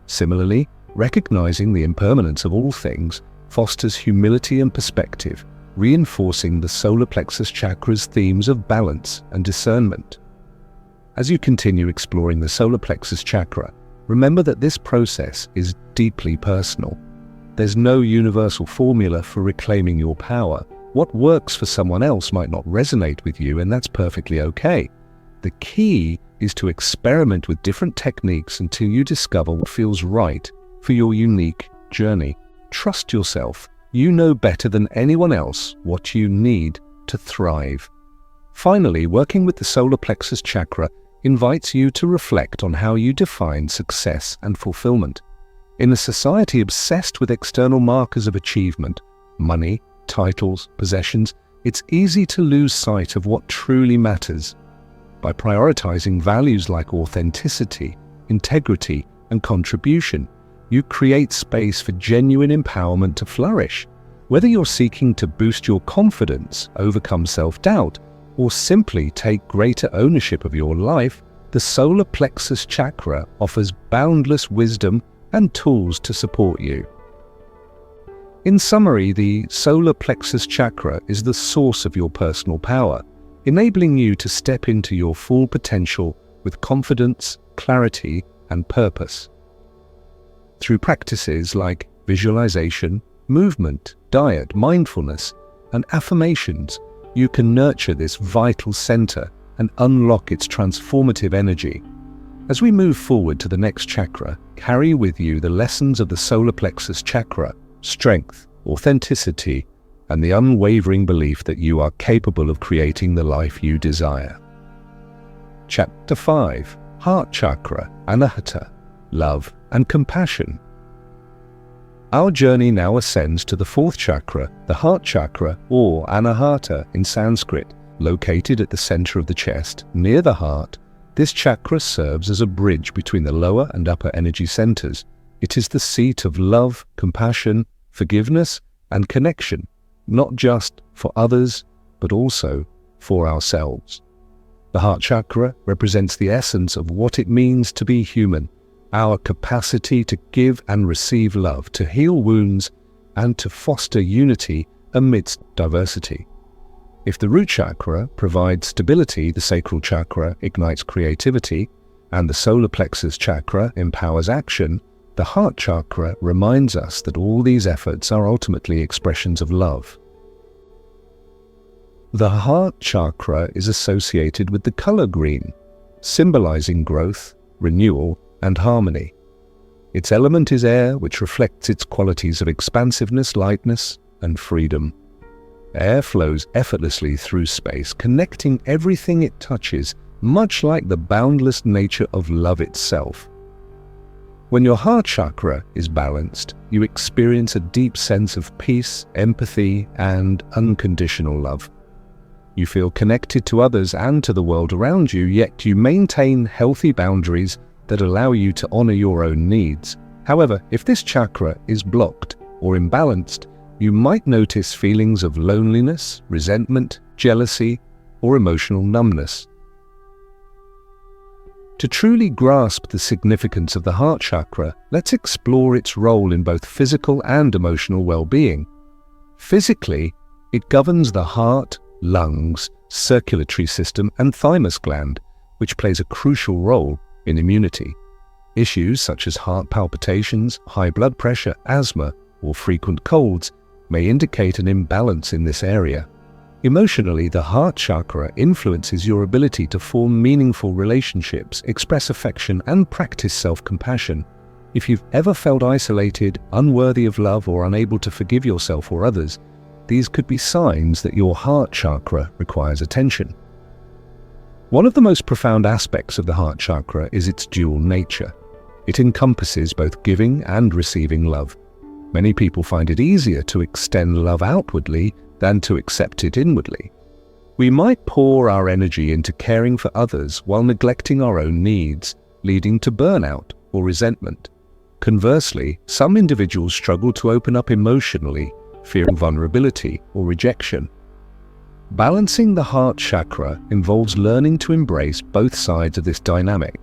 Similarly, recognizing the impermanence of all things fosters humility and perspective, reinforcing the solar plexus chakra's themes of balance and discernment. As you continue exploring the solar plexus chakra, remember that this process is deeply personal. There's no universal formula for reclaiming your power. What works for someone else might not resonate with you, and that's perfectly okay. The key is to experiment with different techniques until you discover what feels right for your unique journey. Trust yourself. You know better than anyone else what you need to thrive. Finally, working with the solar plexus chakra invites you to reflect on how you define success and fulfillment. In a society obsessed with external markers of achievement, money, titles, possessions, it's easy to lose sight of what truly matters. By prioritizing values like authenticity, integrity, and contribution, you create space for genuine empowerment to flourish. Whether you're seeking to boost your confidence, overcome self-doubt, or simply take greater ownership of your life, the solar plexus chakra offers boundless wisdom and tools to support you. In summary, the solar plexus chakra is the source of your personal power, enabling you to step into your full potential with confidence, clarity, and purpose. Through practices like visualization, movement, diet, mindfulness, and affirmations, you can nurture this vital center and unlock its transformative energy. As we move forward to the next chakra, carry with you the lessons of the solar plexus chakra: strength, authenticity, and the unwavering belief that you are capable of creating the life you desire. Chapter 5: Heart Chakra, Anahata, Love and Compassion. Our journey now ascends to the fourth chakra, the heart chakra, or Anahata in Sanskrit. Located at the center of the chest, near the heart, this chakra serves as a bridge between the lower and upper energy centers. It is the seat of love, compassion, forgiveness, and connection, not just for others, but also for ourselves. The heart chakra represents the essence of what it means to be human, our capacity to give and receive love, to heal wounds, and to foster unity amidst diversity. If the root chakra provides stability, the sacral chakra ignites creativity, and the solar plexus chakra empowers action, the heart chakra reminds us that all these efforts are ultimately expressions of love. The heart chakra is associated with the color green, symbolizing growth, renewal, and harmony. Its element is air, which reflects its qualities of expansiveness, lightness, and freedom. Air flows effortlessly through space, connecting everything it touches, much like the boundless nature of love itself. When your heart chakra is balanced, you experience a deep sense of peace, empathy, and unconditional love. You feel connected to others and to the world around you, yet you maintain healthy boundaries that allow you to honor your own needs. However, if this chakra is blocked or imbalanced, you might notice feelings of loneliness, resentment, jealousy, or emotional numbness. To truly grasp the significance of the heart chakra, let's explore its role in both physical and emotional well-being. Physically, it governs the heart, lungs, circulatory system, and thymus gland, which plays a crucial role in immunity. Issues such as heart palpitations, high blood pressure, asthma, or frequent colds may indicate an imbalance in this area. Emotionally, the heart chakra influences your ability to form meaningful relationships, express affection, and practice self-compassion. If you've ever felt isolated, unworthy of love, or unable to forgive yourself or others, these could be signs that your heart chakra requires attention. One of the most profound aspects of the heart chakra is its dual nature. It encompasses both giving and receiving love. Many people find it easier to extend love outwardly than to accept it inwardly. We might pour our energy into caring for others while neglecting our own needs, leading to burnout or resentment. Conversely, some individuals struggle to open up emotionally, fearing vulnerability or rejection. Balancing the heart chakra involves learning to embrace both sides of this dynamic,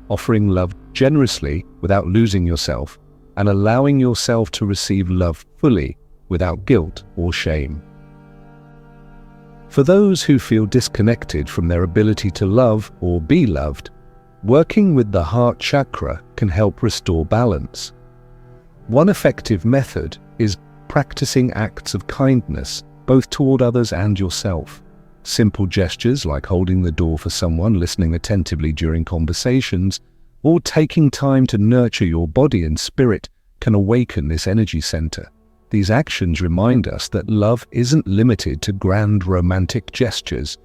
offering love generously without losing yourself, and allowing yourself to receive love fully without guilt or shame. For those who feel disconnected from their ability to love or be loved, working with the heart chakra can help restore balance. One effective method is practicing acts of kindness, both toward others and yourself. Simple gestures like holding the door for someone, listening attentively during conversations, or taking time to nurture your body and spirit can awaken this energy center. These actions remind us that love isn't limited to grand romantic gestures.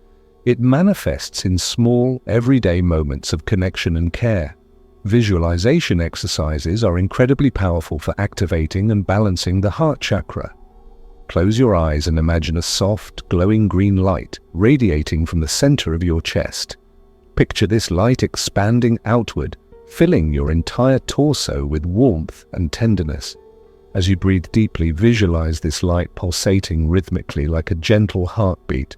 It manifests in small, everyday moments of connection and care. Visualization exercises are incredibly powerful for activating and balancing the heart chakra. Close your eyes and imagine a soft, glowing green light radiating from the center of your chest. Picture this light expanding outward, filling your entire torso with warmth and tenderness. As you breathe deeply, visualize this light pulsating rhythmically like a gentle heartbeat.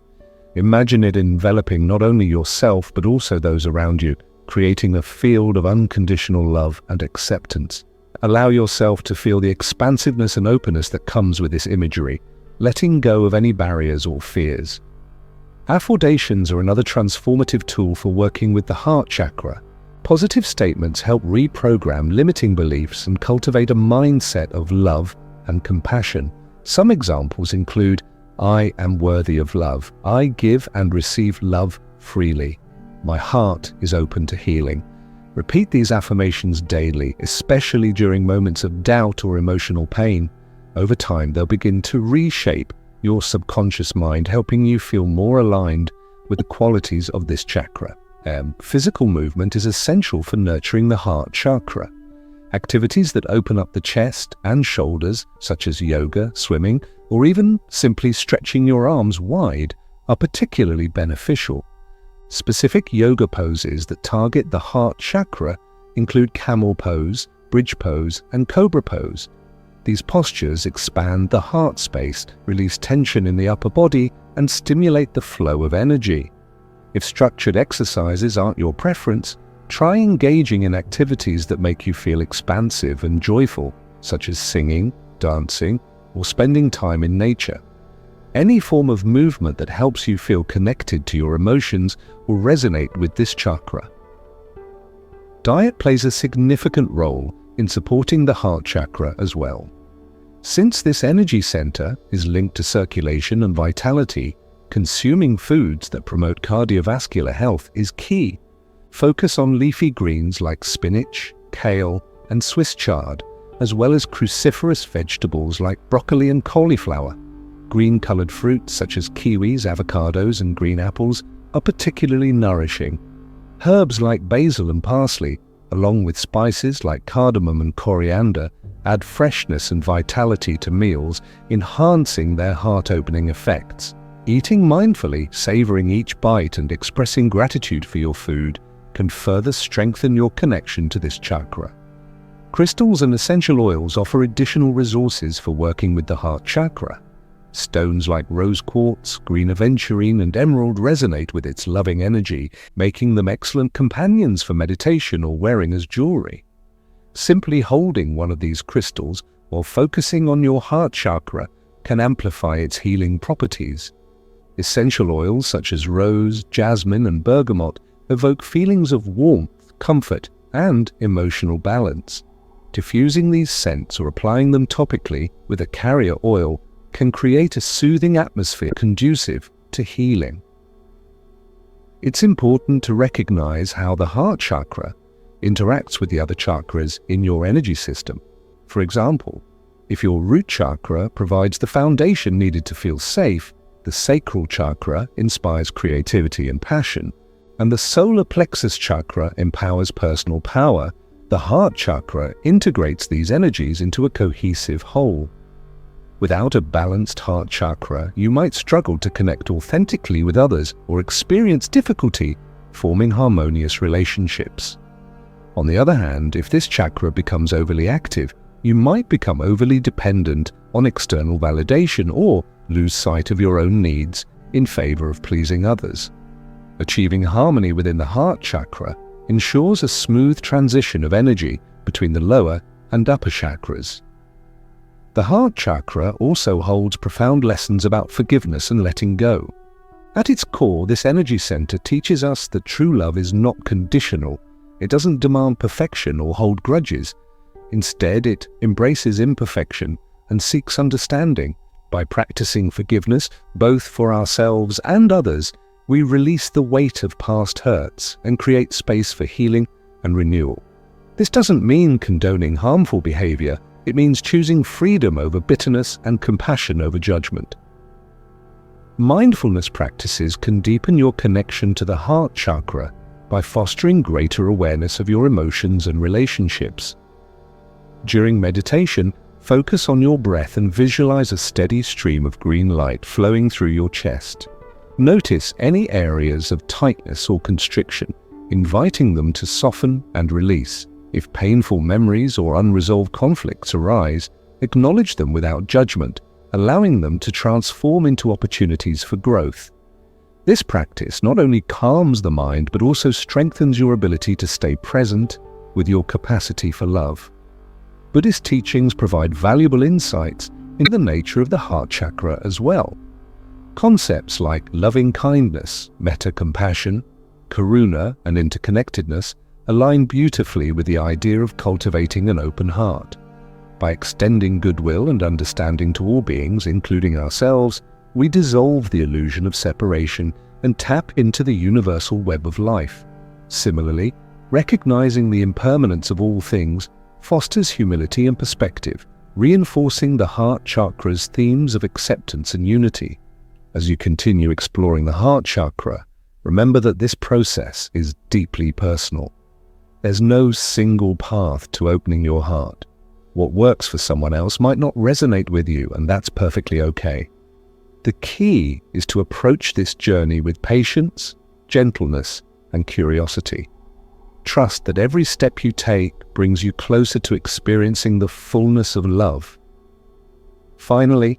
Imagine it enveloping not only yourself but also those around you, creating a field of unconditional love and acceptance. Allow yourself to feel the expansiveness and openness that comes with this imagery, letting go of any barriers or fears. Affirmations are another transformative tool for working with the heart chakra. Positive statements help reprogram limiting beliefs and cultivate a mindset of love and compassion. Some examples include, I am worthy of love. I give and receive love freely. My heart is open to healing. Repeat these affirmations daily, especially during moments of doubt or emotional pain. Over time, they'll begin to reshape your subconscious mind, helping you feel more aligned with the qualities of this chakra. Physical movement is essential for nurturing the heart chakra. Activities that open up the chest and shoulders, such as yoga, swimming, or even simply stretching your arms wide, are particularly beneficial. Specific yoga poses that target the heart chakra include camel pose, bridge pose, and cobra pose. These postures expand the heart space, release tension in the upper body, and stimulate the flow of energy. If structured exercises aren't your preference, try engaging in activities that make you feel expansive and joyful, such as singing, dancing, or spending time in nature. Any form of movement that helps you feel connected to your emotions will resonate with this chakra. Diet plays a significant role in supporting the heart chakra as well. Since this energy center is linked to circulation and vitality, consuming foods that promote cardiovascular health is key. Focus on leafy greens like spinach, kale, and Swiss chard, as well as cruciferous vegetables like broccoli and cauliflower. Green-colored fruits such as kiwis, avocados, and green apples are particularly nourishing. Herbs like basil and parsley, along with spices like cardamom and coriander, add freshness and vitality to meals, enhancing their heart-opening effects. Eating mindfully, savoring each bite, and expressing gratitude for your food can further strengthen your connection to this chakra. Crystals and essential oils offer additional resources for working with the heart chakra. Stones like rose quartz, green aventurine, and emerald resonate with its loving energy, making them excellent companions for meditation or wearing as jewelry. Simply holding one of these crystals while focusing on your heart chakra can amplify its healing properties. Essential oils such as rose, jasmine, and bergamot evoke feelings of warmth, comfort, and emotional balance. Diffusing these scents or applying them topically with a carrier oil can create a soothing atmosphere conducive to healing. It's important to recognize how the heart chakra interacts with the other chakras in your energy system. For example, if your root chakra provides the foundation needed to feel safe, the sacral chakra inspires creativity and passion, and the solar plexus chakra empowers personal power, the heart chakra integrates these energies into a cohesive whole. Without a balanced heart chakra, you might struggle to connect authentically with others or experience difficulty forming harmonious relationships. On the other hand, if this chakra becomes overly active, you might become overly dependent on external validation or lose sight of your own needs in favor of pleasing others. Achieving harmony within the heart chakra ensures a smooth transition of energy between the lower and upper chakras. The heart chakra also holds profound lessons about forgiveness and letting go. At its core, this energy center teaches us that true love is not conditional. It doesn't demand perfection or hold grudges. Instead, it embraces imperfection and seeks understanding. By practicing forgiveness, both for ourselves and others, we release the weight of past hurts and create space for healing and renewal. This doesn't mean condoning harmful behavior. It means choosing freedom over bitterness and compassion over judgment. Mindfulness practices can deepen your connection to the heart chakra by fostering greater awareness of your emotions and relationships. During meditation, focus on your breath and visualize a steady stream of green light flowing through your chest. Notice any areas of tightness or constriction, inviting them to soften and release. If painful memories or unresolved conflicts arise, acknowledge them without judgment, allowing them to transform into opportunities for growth. This practice not only calms the mind but also strengthens your ability to stay present with your capacity for love. Buddhist teachings provide valuable insights into the nature of the heart chakra as well. Concepts like loving kindness, metta compassion, karuna, and interconnectedness align beautifully with the idea of cultivating an open heart. By extending goodwill and understanding to all beings, including ourselves, we dissolve the illusion of separation and tap into the universal web of life. Similarly, recognizing the impermanence of all things fosters humility and perspective, reinforcing the heart chakra's themes of acceptance and unity. As you continue exploring the heart chakra, remember that this process is deeply personal. There's no single path to opening your heart. What works for someone else might not resonate with you, and that's perfectly okay. The key is to approach this journey with patience, gentleness, and curiosity. Trust that every step you take brings you closer to experiencing the fullness of love. Finally,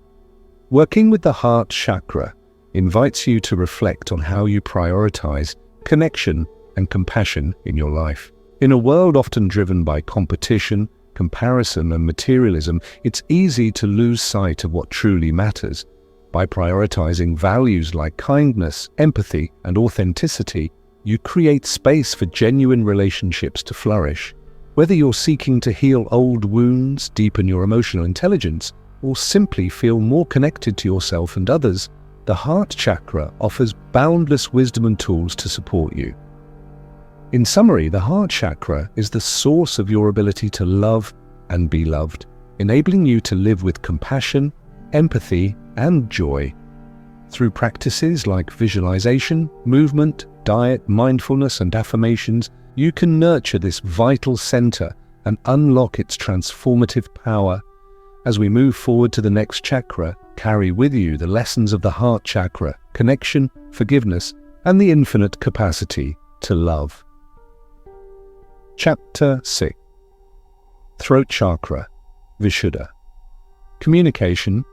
working with the heart chakra invites you to reflect on how you prioritize connection and compassion in your life. In a world often driven by competition, comparison, and materialism, it's easy to lose sight of what truly matters. By prioritizing values like kindness, empathy, and authenticity, you create space for genuine relationships to flourish. Whether you're seeking to heal old wounds, deepen your emotional intelligence, or simply feel more connected to yourself and others, the heart chakra offers boundless wisdom and tools to support you. In summary, the heart chakra is the source of your ability to love and be loved, enabling you to live with compassion, empathy, and joy. Through practices like visualization, movement, diet, mindfulness, and affirmations, you can nurture this vital center and unlock its transformative power. As we move forward to the next chakra, carry with you the lessons of the heart chakra, connection, forgiveness, and the infinite capacity to love. Chapter 6. Throat Chakra, Vishuddha. Communication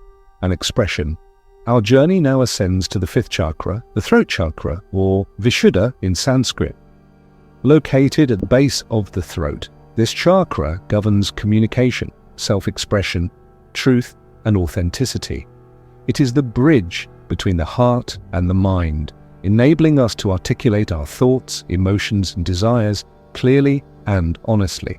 and expression. Our journey now ascends to the fifth chakra, the throat chakra, or Vishuddha in Sanskrit. Located at the base of the throat, this chakra governs communication, self-expression, truth, and authenticity. It is the bridge between the heart and the mind, enabling us to articulate our thoughts, emotions, and desires clearly and honestly.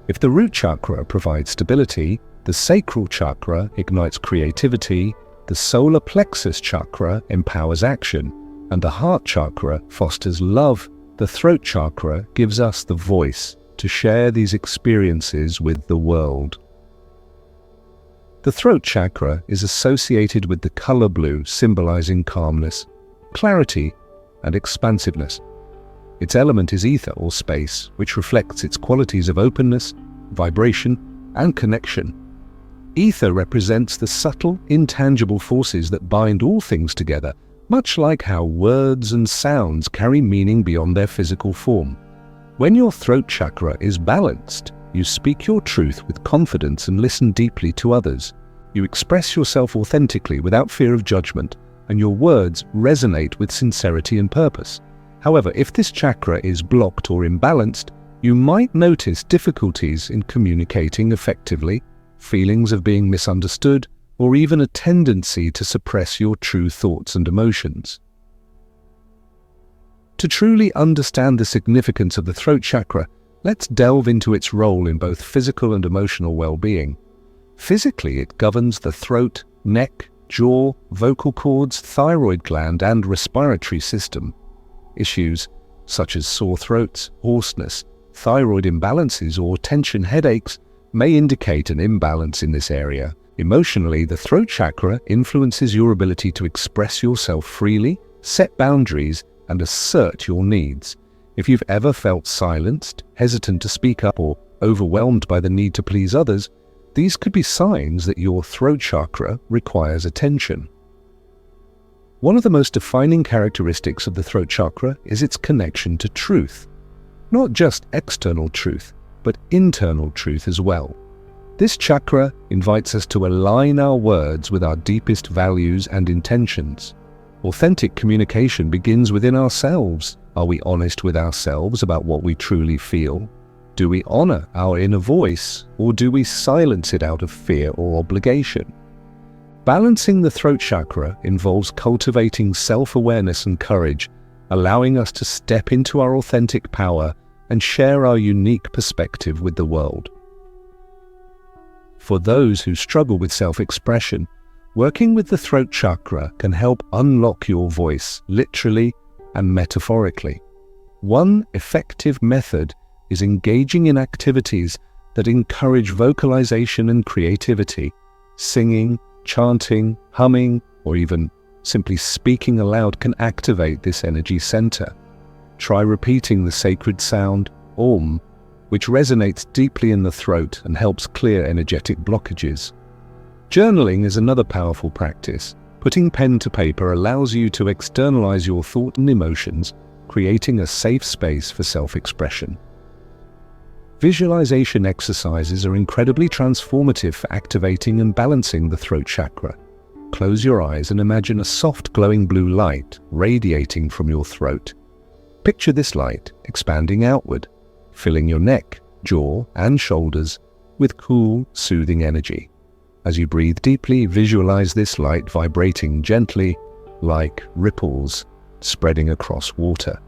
If the root chakra provides stability, the sacral chakra ignites creativity, The solar Plexus Chakra empowers action, and the heart chakra fosters love. The throat chakra gives us the voice to share these experiences with the world. The throat chakra is associated with the color blue, symbolizing calmness, clarity, and expansiveness. Its element is ether or space, which reflects its qualities of openness, vibration, and connection. Ether represents the subtle, intangible forces that bind all things together, much like how words and sounds carry meaning beyond their physical form. When your throat chakra is balanced, you speak your truth with confidence and listen deeply to others. You express yourself authentically without fear of judgment, and your words resonate with sincerity and purpose. However, if this chakra is blocked or imbalanced, you might notice difficulties in communicating effectively, feelings of being misunderstood, or even a tendency to suppress your true thoughts and emotions. To truly understand the significance of the throat chakra, let's delve into its role in both physical and emotional well-being. Physically, it governs the throat, neck, jaw, vocal cords, thyroid gland, and respiratory system. Issues such as sore throats, hoarseness, thyroid imbalances, or tension headaches may indicate an imbalance in this area. Emotionally, the throat chakra influences your ability to express yourself freely, set boundaries, and assert your needs. If you've ever felt silenced, hesitant to speak up, or overwhelmed by the need to please others, these could be signs that your throat chakra requires attention. One of the most defining characteristics of the throat chakra is its connection to truth. Not just external truth, but internal truth as well. This chakra invites us to align our words with our deepest values and intentions. Authentic communication begins within ourselves. Are we honest with ourselves about what we truly feel? Do we honor our inner voice, or do we silence it out of fear or obligation? Balancing the throat chakra involves cultivating self-awareness and courage, allowing us to step into our authentic power and share our unique perspective with the world. For those who struggle with self-expression, working with the throat chakra can help unlock your voice, literally and metaphorically. One effective method is engaging in activities that encourage vocalization and creativity. Singing, chanting, humming, or even simply speaking aloud can activate this energy center. Try repeating the sacred sound, Om, which resonates deeply in the throat and helps clear energetic blockages. Journaling is another powerful practice. Putting pen to paper allows you to externalize your thoughts and emotions, creating a safe space for self-expression. Visualization exercises are incredibly transformative for activating and balancing the throat chakra. Close your eyes and imagine a soft glowing blue light radiating from your throat. Picture this light expanding outward, filling your neck, jaw, and shoulders with cool, soothing energy. As you breathe deeply, visualize this light vibrating gently like ripples spreading across water.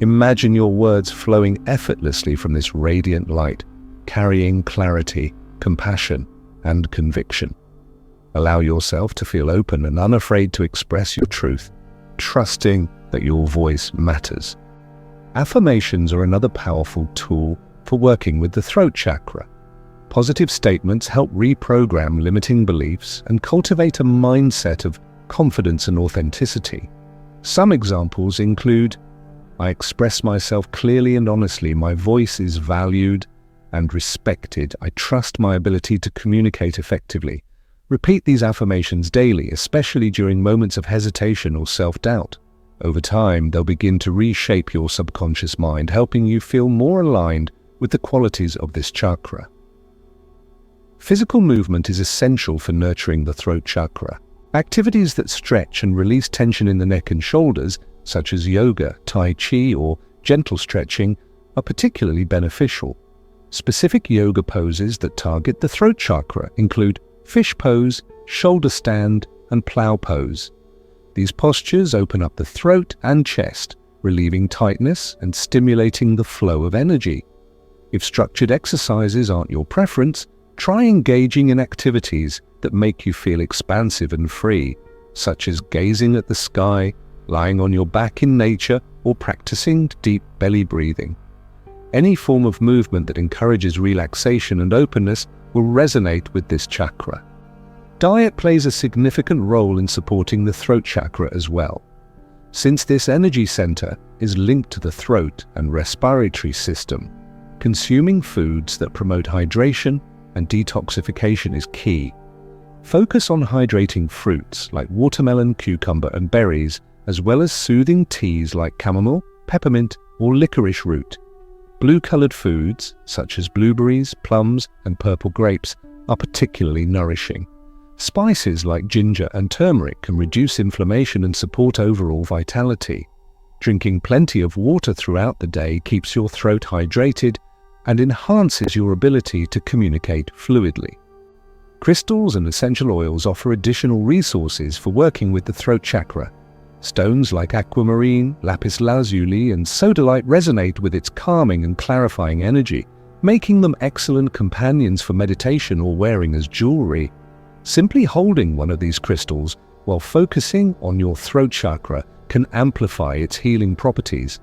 Imagine your words flowing effortlessly from this radiant light, carrying clarity, compassion, and conviction. Allow yourself to feel open and unafraid to express your truth, trusting that your voice matters. Affirmations are another powerful tool for working with the throat chakra. Positive statements help reprogram limiting beliefs and cultivate a mindset of confidence and authenticity. Some examples include, I express myself clearly and honestly, my voice is valued and respected, I trust my ability to communicate effectively. Repeat these affirmations daily, especially during moments of hesitation or self-doubt. Over time, they'll begin to reshape your subconscious mind, helping you feel more aligned with the qualities of this chakra. Physical movement is essential for nurturing the throat chakra. Activities that stretch and release tension in the neck and shoulders, such as yoga, tai chi, or gentle stretching, are particularly beneficial. Specific yoga poses that target the throat chakra include fish pose, shoulder stand, and plow pose. These postures open up the throat and chest, relieving tightness and stimulating the flow of energy. If structured exercises aren't your preference, try engaging in activities that make you feel expansive and free, such as gazing at the sky, lying on your back in nature, or practicing deep belly breathing. Any form of movement that encourages relaxation and openness will resonate with this chakra. Diet plays a significant role in supporting the throat chakra as well. Since this energy center is linked to the throat and respiratory system, consuming foods that promote hydration and detoxification is key. Focus on hydrating fruits like watermelon, cucumber, and berries, as well as soothing teas like chamomile, peppermint, or licorice root. Blue-colored foods, such as blueberries, plums, and purple grapes, are particularly nourishing. Spices like ginger and turmeric can reduce inflammation and support overall vitality. Drinking plenty of water throughout the day keeps your throat hydrated and enhances your ability to communicate fluidly. Crystals and essential oils offer additional resources for working with the throat chakra. Stones like aquamarine, lapis lazuli, and sodalite resonate with its calming and clarifying energy, making them excellent companions for meditation or wearing as jewelry. Simply holding one of these crystals while focusing on your throat chakra can amplify its healing properties.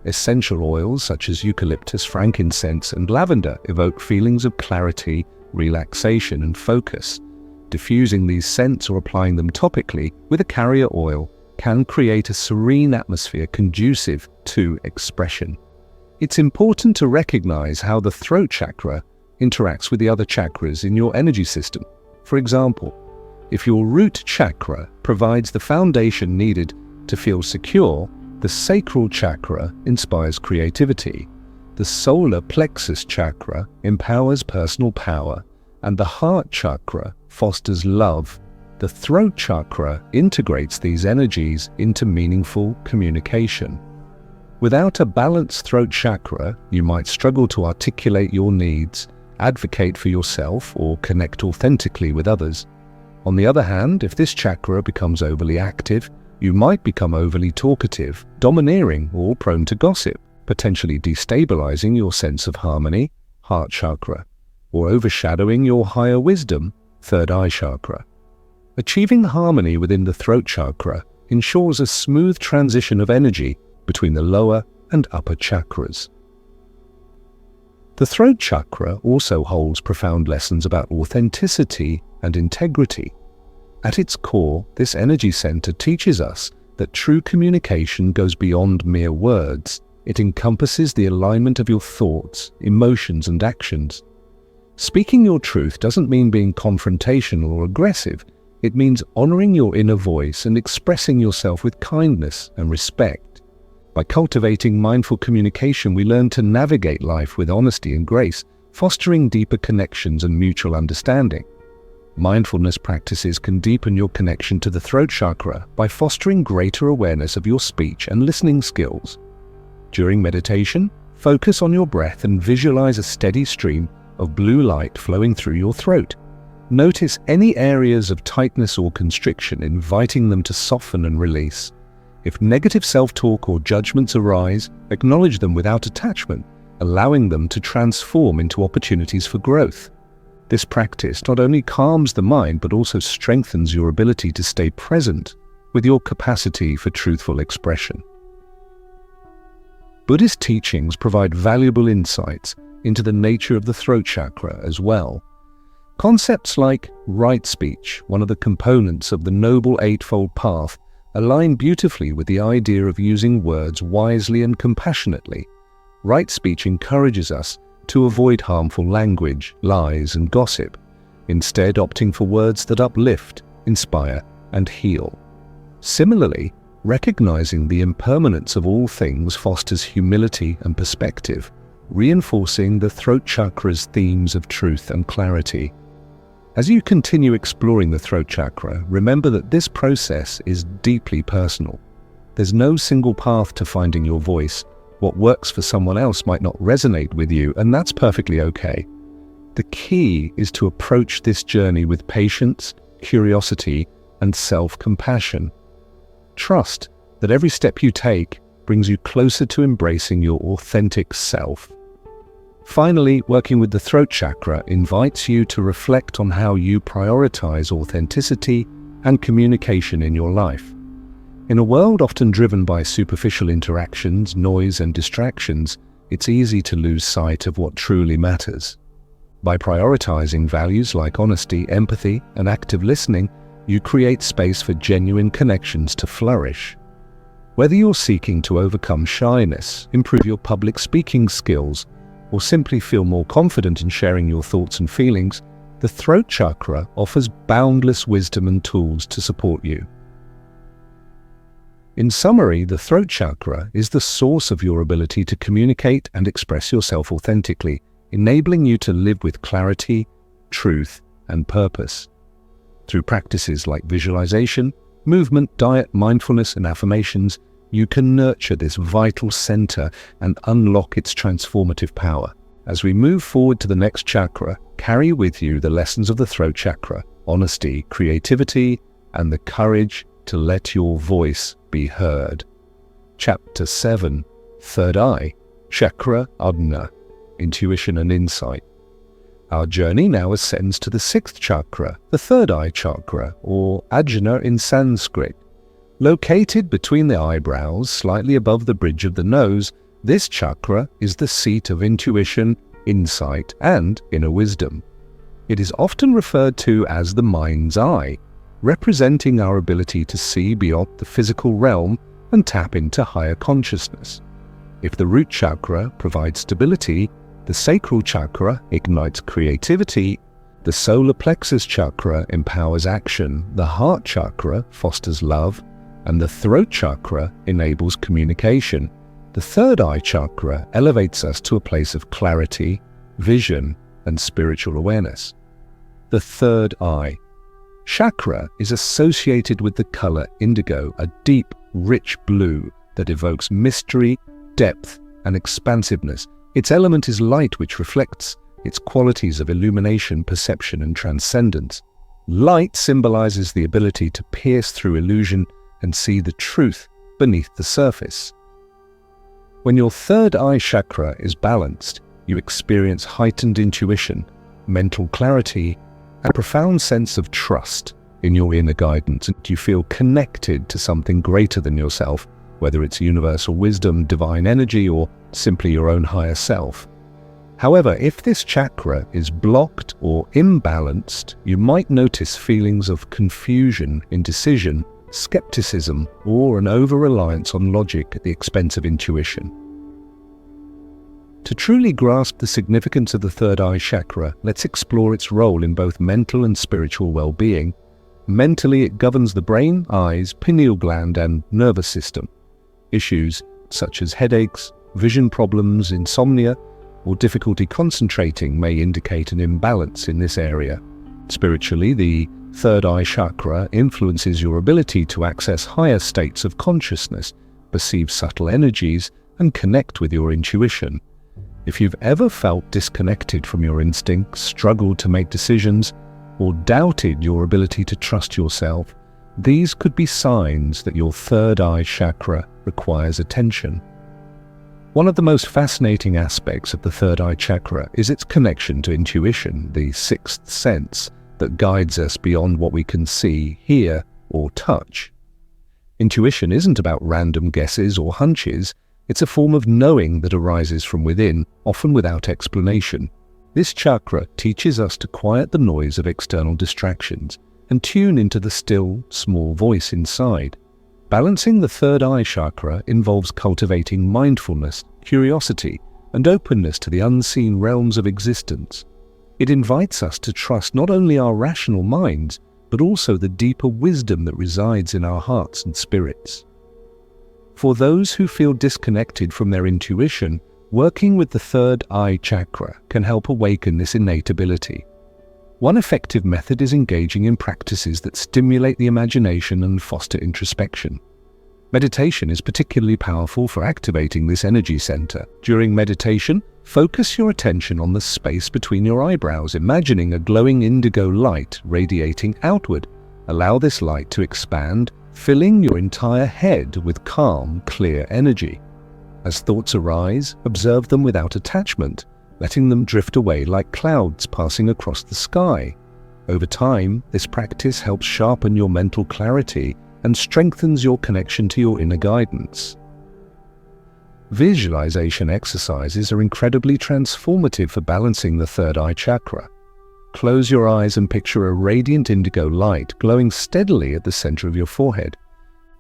Essential oils such as eucalyptus, frankincense, and lavender evoke feelings of clarity, relaxation, and focus. Diffusing these scents or applying them topically with a carrier oil can create a serene atmosphere conducive to expression. It's important to recognize how the throat chakra interacts with the other chakras in your energy system. For example, if your root chakra provides the foundation needed to feel secure, the sacral chakra inspires creativity, the solar plexus chakra empowers personal power, and the heart chakra fosters love. The throat chakra integrates these energies into meaningful communication. Without a balanced throat chakra, you might struggle to articulate your needs, advocate for yourself, or connect authentically with others. On the other hand, if this chakra becomes overly active, you might become overly talkative, domineering, or prone to gossip, potentially destabilizing your sense of harmony, heart chakra, or overshadowing your higher wisdom, third eye chakra. Achieving harmony within the throat chakra ensures a smooth transition of energy between the lower and upper chakras. The throat chakra also holds profound lessons about authenticity and integrity. At its core, this energy center teaches us that true communication goes beyond mere words. It encompasses the alignment of your thoughts, emotions, and actions. Speaking your truth doesn't mean being confrontational or aggressive. It means honoring your inner voice and expressing yourself with kindness and respect. By cultivating mindful communication, we learn to navigate life with honesty and grace, fostering deeper connections and mutual understanding. Mindfulness practices can deepen your connection to the throat chakra by fostering greater awareness of your speech and listening skills. During meditation, focus on your breath and visualize a steady stream of blue light flowing through your throat. Notice any areas of tightness or constriction, inviting them to soften and release. If negative self-talk or judgments arise, acknowledge them without attachment, allowing them to transform into opportunities for growth. This practice not only calms the mind but also strengthens your ability to stay present with your capacity for truthful expression. Buddhist teachings provide valuable insights into the nature of the throat chakra as well. Concepts like right speech, one of the components of the Noble Eightfold Path, align beautifully with the idea of using words wisely and compassionately. Right speech encourages us to avoid harmful language, lies, and gossip, instead opting for words that uplift, inspire, and heal. Similarly, recognizing the impermanence of all things fosters humility and perspective, reinforcing the throat chakra's themes of truth and clarity. As you continue exploring the throat chakra, remember that this process is deeply personal. There's no single path to finding your voice. What works for someone else might not resonate with you, and that's perfectly okay. The key is to approach this journey with patience, curiosity, and self-compassion. Trust that every step you take brings you closer to embracing your authentic self. Finally, working with the throat chakra invites you to reflect on how you prioritize authenticity and communication in your life. In a world often driven by superficial interactions, noise, and distractions, it's easy to lose sight of what truly matters. By prioritizing values like honesty, empathy, and active listening, you create space for genuine connections to flourish. Whether you're seeking to overcome shyness, improve your public speaking skills, or simply feel more confident in sharing your thoughts and feelings, the throat chakra offers boundless wisdom and tools to support you. In summary, the throat chakra is the source of your ability to communicate and express yourself authentically, enabling you to live with clarity, truth, and purpose. Through practices like visualization, movement, diet, mindfulness, and affirmations, you can nurture this vital center and unlock its transformative power. As we move forward to the next chakra, carry with you the lessons of the throat chakra: honesty, creativity, and the courage to let your voice be heard. Chapter 7, Third Eye, Chakra Adna, Intuition and Insight. Our journey now ascends to the sixth chakra, the third eye chakra, or Ajna in Sanskrit. Located between the eyebrows, slightly above the bridge of the nose, this chakra is the seat of intuition, insight, and inner wisdom. It is often referred to as the mind's eye, representing our ability to see beyond the physical realm and tap into higher consciousness. If the root chakra provides stability, the sacral chakra ignites creativity, the solar plexus chakra empowers action, the heart chakra fosters love, and the throat chakra enables communication. The third eye chakra elevates us to a place of clarity, vision, and spiritual awareness. The third eye chakra is associated with the color indigo, a deep, rich blue that evokes mystery, depth, and expansiveness. Its element is light, which reflects its qualities of illumination, perception, and transcendence. Light symbolizes the ability to pierce through illusion and see the truth beneath the surface. When your third eye chakra is balanced, you experience heightened intuition, mental clarity, and a profound sense of trust in your inner guidance, and you feel connected to something greater than yourself, whether it's universal wisdom, divine energy, or simply your own higher self. However, if this chakra is blocked or imbalanced, you might notice feelings of confusion, indecision, skepticism, or an over-reliance on logic at the expense of intuition. To truly grasp the significance of the third eye chakra, let's explore its role in both mental and spiritual well-being. Mentally, it governs the brain, eyes, pineal gland, and nervous system. Issues such as headaches, vision problems, insomnia, or difficulty concentrating may indicate an imbalance in this area. Spiritually, the third eye chakra influences your ability to access higher states of consciousness, perceive subtle energies, and connect with your intuition. If you've ever felt disconnected from your instincts, struggled to make decisions, or doubted your ability to trust yourself, these could be signs that your third eye chakra requires attention. One of the most fascinating aspects of the third eye chakra is its connection to intuition, the sixth sense that guides us beyond what we can see, hear, or touch. Intuition isn't about random guesses or hunches. It's a form of knowing that arises from within, often without explanation. This chakra teaches us to quiet the noise of external distractions and tune into the still, small voice inside. Balancing the third eye chakra involves cultivating mindfulness, curiosity, and openness to the unseen realms of existence. It invites us to trust not only our rational minds, but also the deeper wisdom that resides in our hearts and spirits. For those who feel disconnected from their intuition, working with the third eye chakra can help awaken this innate ability. One effective method is engaging in practices that stimulate the imagination and foster introspection. Meditation is particularly powerful for activating this energy center. During meditation, focus your attention on the space between your eyebrows, imagining a glowing indigo light radiating outward. Allow this light to expand, filling your entire head with calm, clear energy. As thoughts arise, observe them without attachment, letting them drift away like clouds passing across the sky. Over time, this practice helps sharpen your mental clarity and strengthens your connection to your inner guidance. Visualization exercises are incredibly transformative for balancing the third eye chakra. Close your eyes and picture a radiant indigo light glowing steadily at the center of your forehead.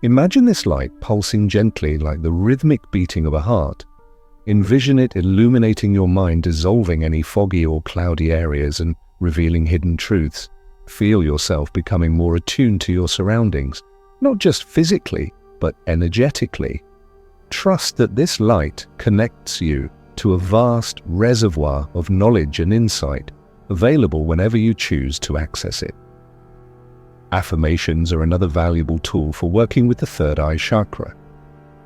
Imagine this light pulsing gently like the rhythmic beating of a heart. Envision it illuminating your mind, dissolving any foggy or cloudy areas and revealing hidden truths. Feel yourself becoming more attuned to your surroundings, not just physically, but energetically. Trust that this light connects you to a vast reservoir of knowledge and insight, available whenever you choose to access it. Affirmations are another valuable tool for working with the third eye chakra.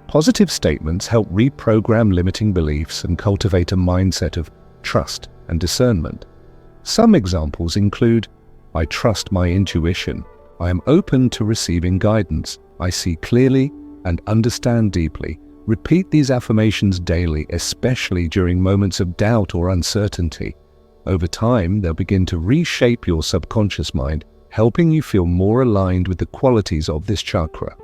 Positive statements help reprogram limiting beliefs and cultivate a mindset of trust and discernment. Some examples include, I trust my intuition, I am open to receiving guidance, I see clearly and understand deeply. Repeat these affirmations daily, especially during moments of doubt or uncertainty. Over time, they'll begin to reshape your subconscious mind, helping you feel more aligned with the qualities of this chakra.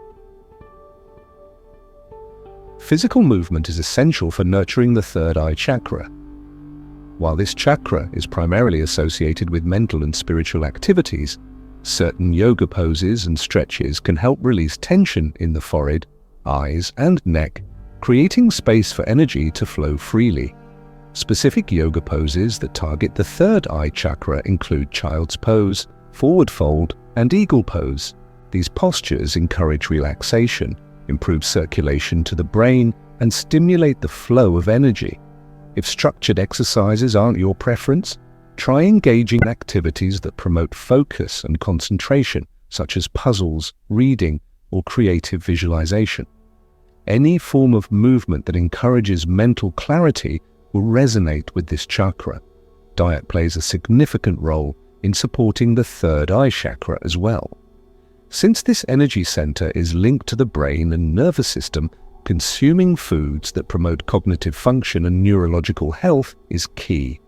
Physical movement is essential for nurturing the third eye chakra. While this chakra is primarily associated with mental and spiritual activities, certain yoga poses and stretches can help release tension in the forehead, eyes, and neck, creating space for energy to flow freely. Specific yoga poses that target the third eye chakra include child's pose, forward fold, and eagle pose. These postures encourage relaxation, improve circulation to the brain, and stimulate the flow of energy. If structured exercises aren't your preference, try engaging in activities that promote focus and concentration, such as puzzles, reading, or creative visualization. Any form of movement that encourages mental clarity will resonate with this chakra. Diet plays a significant role in supporting the third eye chakra as well. Since this energy center is linked to the brain and nervous system, consuming foods that promote cognitive function and neurological health is key.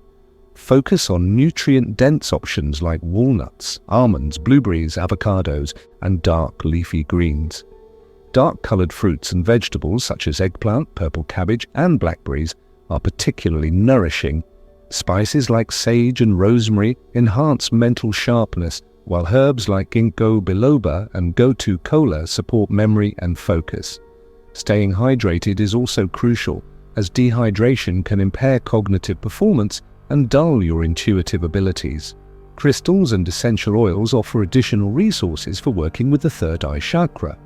Focus on nutrient-dense options like walnuts, almonds, blueberries, avocados, and dark leafy greens. Dark-colored fruits and vegetables such as eggplant, purple cabbage, and blackberries are particularly nourishing. Spices like sage and rosemary enhance mental sharpness, while herbs like ginkgo biloba and gotu kola support memory and focus. Staying hydrated is also crucial, as dehydration can impair cognitive performance and dull your intuitive abilities. Crystals and essential oils offer additional resources for working with the third eye chakra.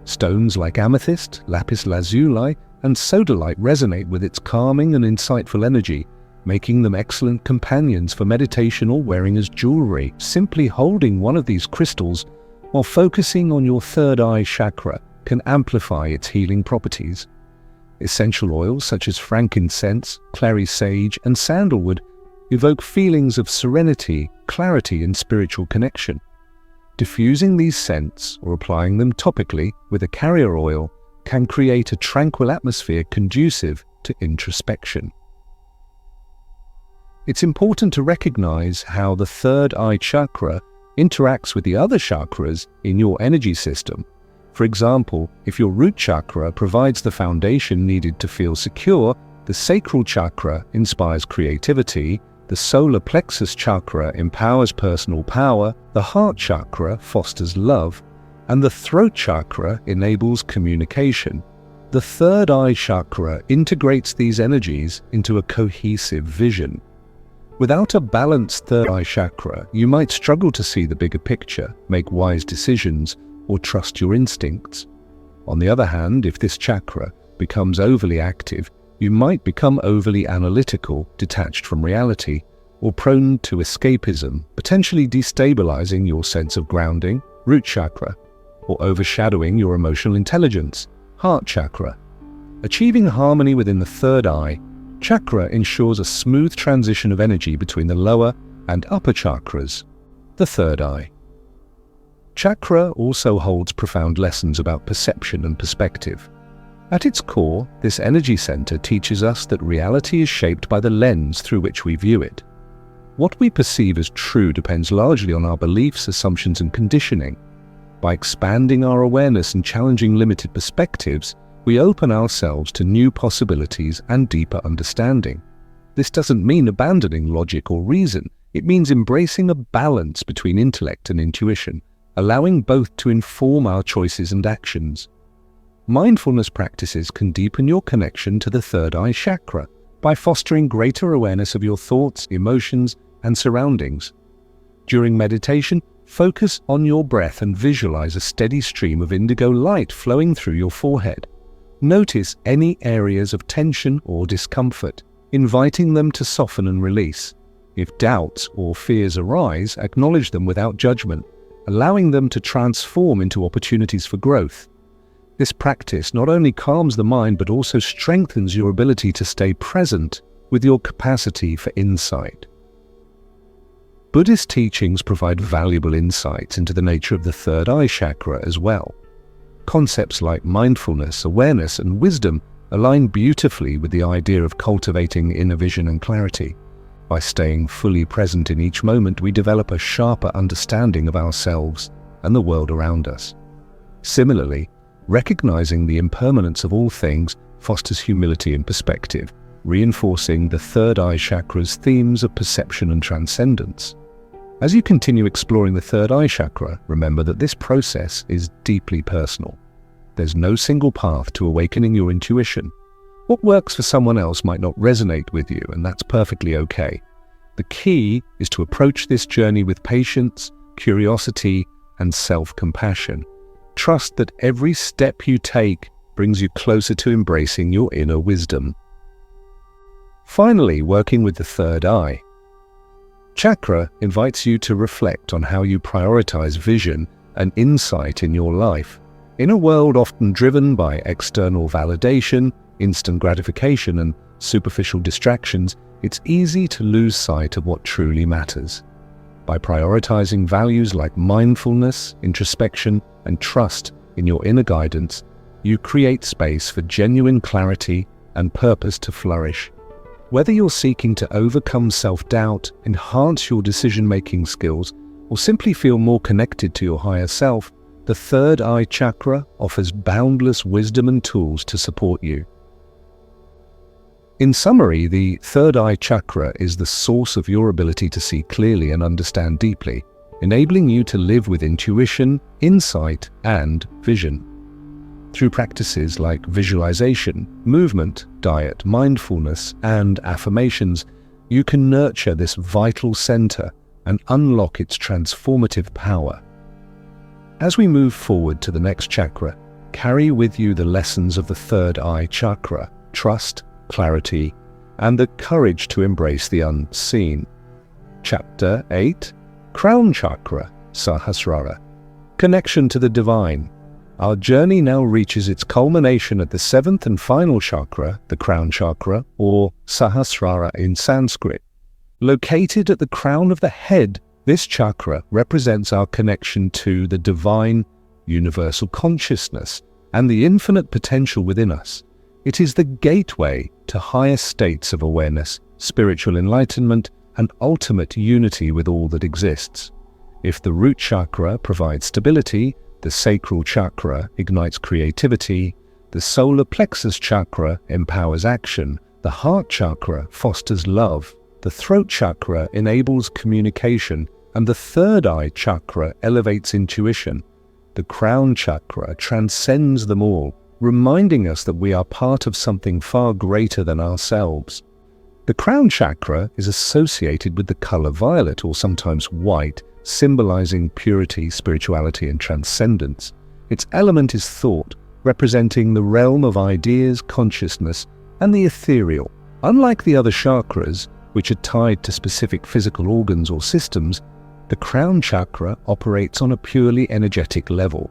Stones like amethyst, lapis lazuli, and sodalite resonate with its calming and insightful energy, making them excellent companions for meditation or wearing as jewelry. Simply holding one of these crystals while focusing on your third eye chakra can amplify its healing properties. Essential oils such as frankincense, clary sage, and sandalwood evoke feelings of serenity, clarity, and spiritual connection. Diffusing these scents or applying them topically with a carrier oil can create a tranquil atmosphere conducive to introspection. It's important to recognize how the third eye chakra interacts with the other chakras in your energy system. For example, if your root chakra provides the foundation needed to feel secure, the sacral chakra inspires creativity, the solar plexus chakra empowers personal power, the heart chakra fosters love, and the throat chakra enables communication. The third eye chakra integrates these energies into a cohesive vision. Without a balanced third eye chakra, you might struggle to see the bigger picture, make wise decisions, or trust your instincts. On the other hand, if this chakra becomes overly active, you might become overly analytical, detached from reality, or prone to escapism, potentially destabilizing your sense of grounding, root chakra, or overshadowing your emotional intelligence, heart chakra. Achieving harmony within the third eye chakra ensures a smooth transition of energy between the lower and upper chakras. The third eye chakra also holds profound lessons about perception and perspective. At its core, this energy center teaches us that reality is shaped by the lens through which we view it. What we perceive as true depends largely on our beliefs, assumptions, and conditioning. By expanding our awareness and challenging limited perspectives, we open ourselves to new possibilities and deeper understanding. This doesn't mean abandoning logic or reason. It means embracing a balance between intellect and intuition, allowing both to inform our choices and actions. Mindfulness practices can deepen your connection to the third eye chakra by fostering greater awareness of your thoughts, emotions, and surroundings. During meditation, focus on your breath and visualize a steady stream of indigo light flowing through your forehead. Notice any areas of tension or discomfort, inviting them to soften and release. If doubts or fears arise, acknowledge them without judgment, allowing them to transform into opportunities for growth. This practice not only calms the mind but also strengthens your ability to stay present with your capacity for insight. Buddhist teachings provide valuable insights into the nature of the third eye chakra as well. Concepts like mindfulness, awareness, and wisdom align beautifully with the idea of cultivating inner vision and clarity. By staying fully present in each moment, we develop a sharper understanding of ourselves and the world around us. Similarly, recognizing the impermanence of all things fosters humility and perspective, reinforcing the third eye chakra's themes of perception and transcendence. As you continue exploring the third eye chakra, remember that this process is deeply personal. There's no single path to awakening your intuition. What works for someone else might not resonate with you, and that's perfectly okay. The key is to approach this journey with patience, curiosity, and self-compassion. Trust that every step you take brings you closer to embracing your inner wisdom. Finally, working with the third eye chakra invites you to reflect on how you prioritize vision and insight in your life. In a world often driven by external validation, instant gratification, and superficial distractions, it's easy to lose sight of what truly matters. By prioritizing values like mindfulness, introspection, and trust in your inner guidance, you create space for genuine clarity and purpose to flourish. Whether you're seeking to overcome self-doubt, enhance your decision-making skills, or simply feel more connected to your higher self, the third eye chakra offers boundless wisdom and tools to support you. In summary, the third eye chakra is the source of your ability to see clearly and understand deeply, enabling you to live with intuition, insight, and vision. Through practices like visualization, movement, diet, mindfulness, and affirmations, you can nurture this vital center and unlock its transformative power. As we move forward to the next chakra, carry with you the lessons of the third eye chakra: trust, clarity, and the courage to embrace the unseen. Chapter 8: Crown Chakra, Sahasrara. Connection to the Divine. Our journey now reaches its culmination at the seventh and final chakra, the Crown Chakra, or Sahasrara in Sanskrit. Located at the crown of the head, this chakra represents our connection to the divine, universal consciousness, and the infinite potential within us. It is the gateway to higher states of awareness, spiritual enlightenment, and ultimate unity with all that exists. If the root chakra provides stability, the Sacral Chakra ignites creativity, the solar Plexus Chakra empowers action, the Heart Chakra fosters love, the Throat Chakra enables communication, and the Third Eye Chakra elevates intuition. The Crown Chakra transcends them all, reminding us that we are part of something far greater than ourselves. The Crown Chakra is associated with the color violet, or sometimes white, symbolizing purity, spirituality, and transcendence. Its element is thought, representing the realm of ideas, consciousness, and the ethereal. Unlike the other chakras, which are tied to specific physical organs or systems, the Crown Chakra operates on a purely energetic level.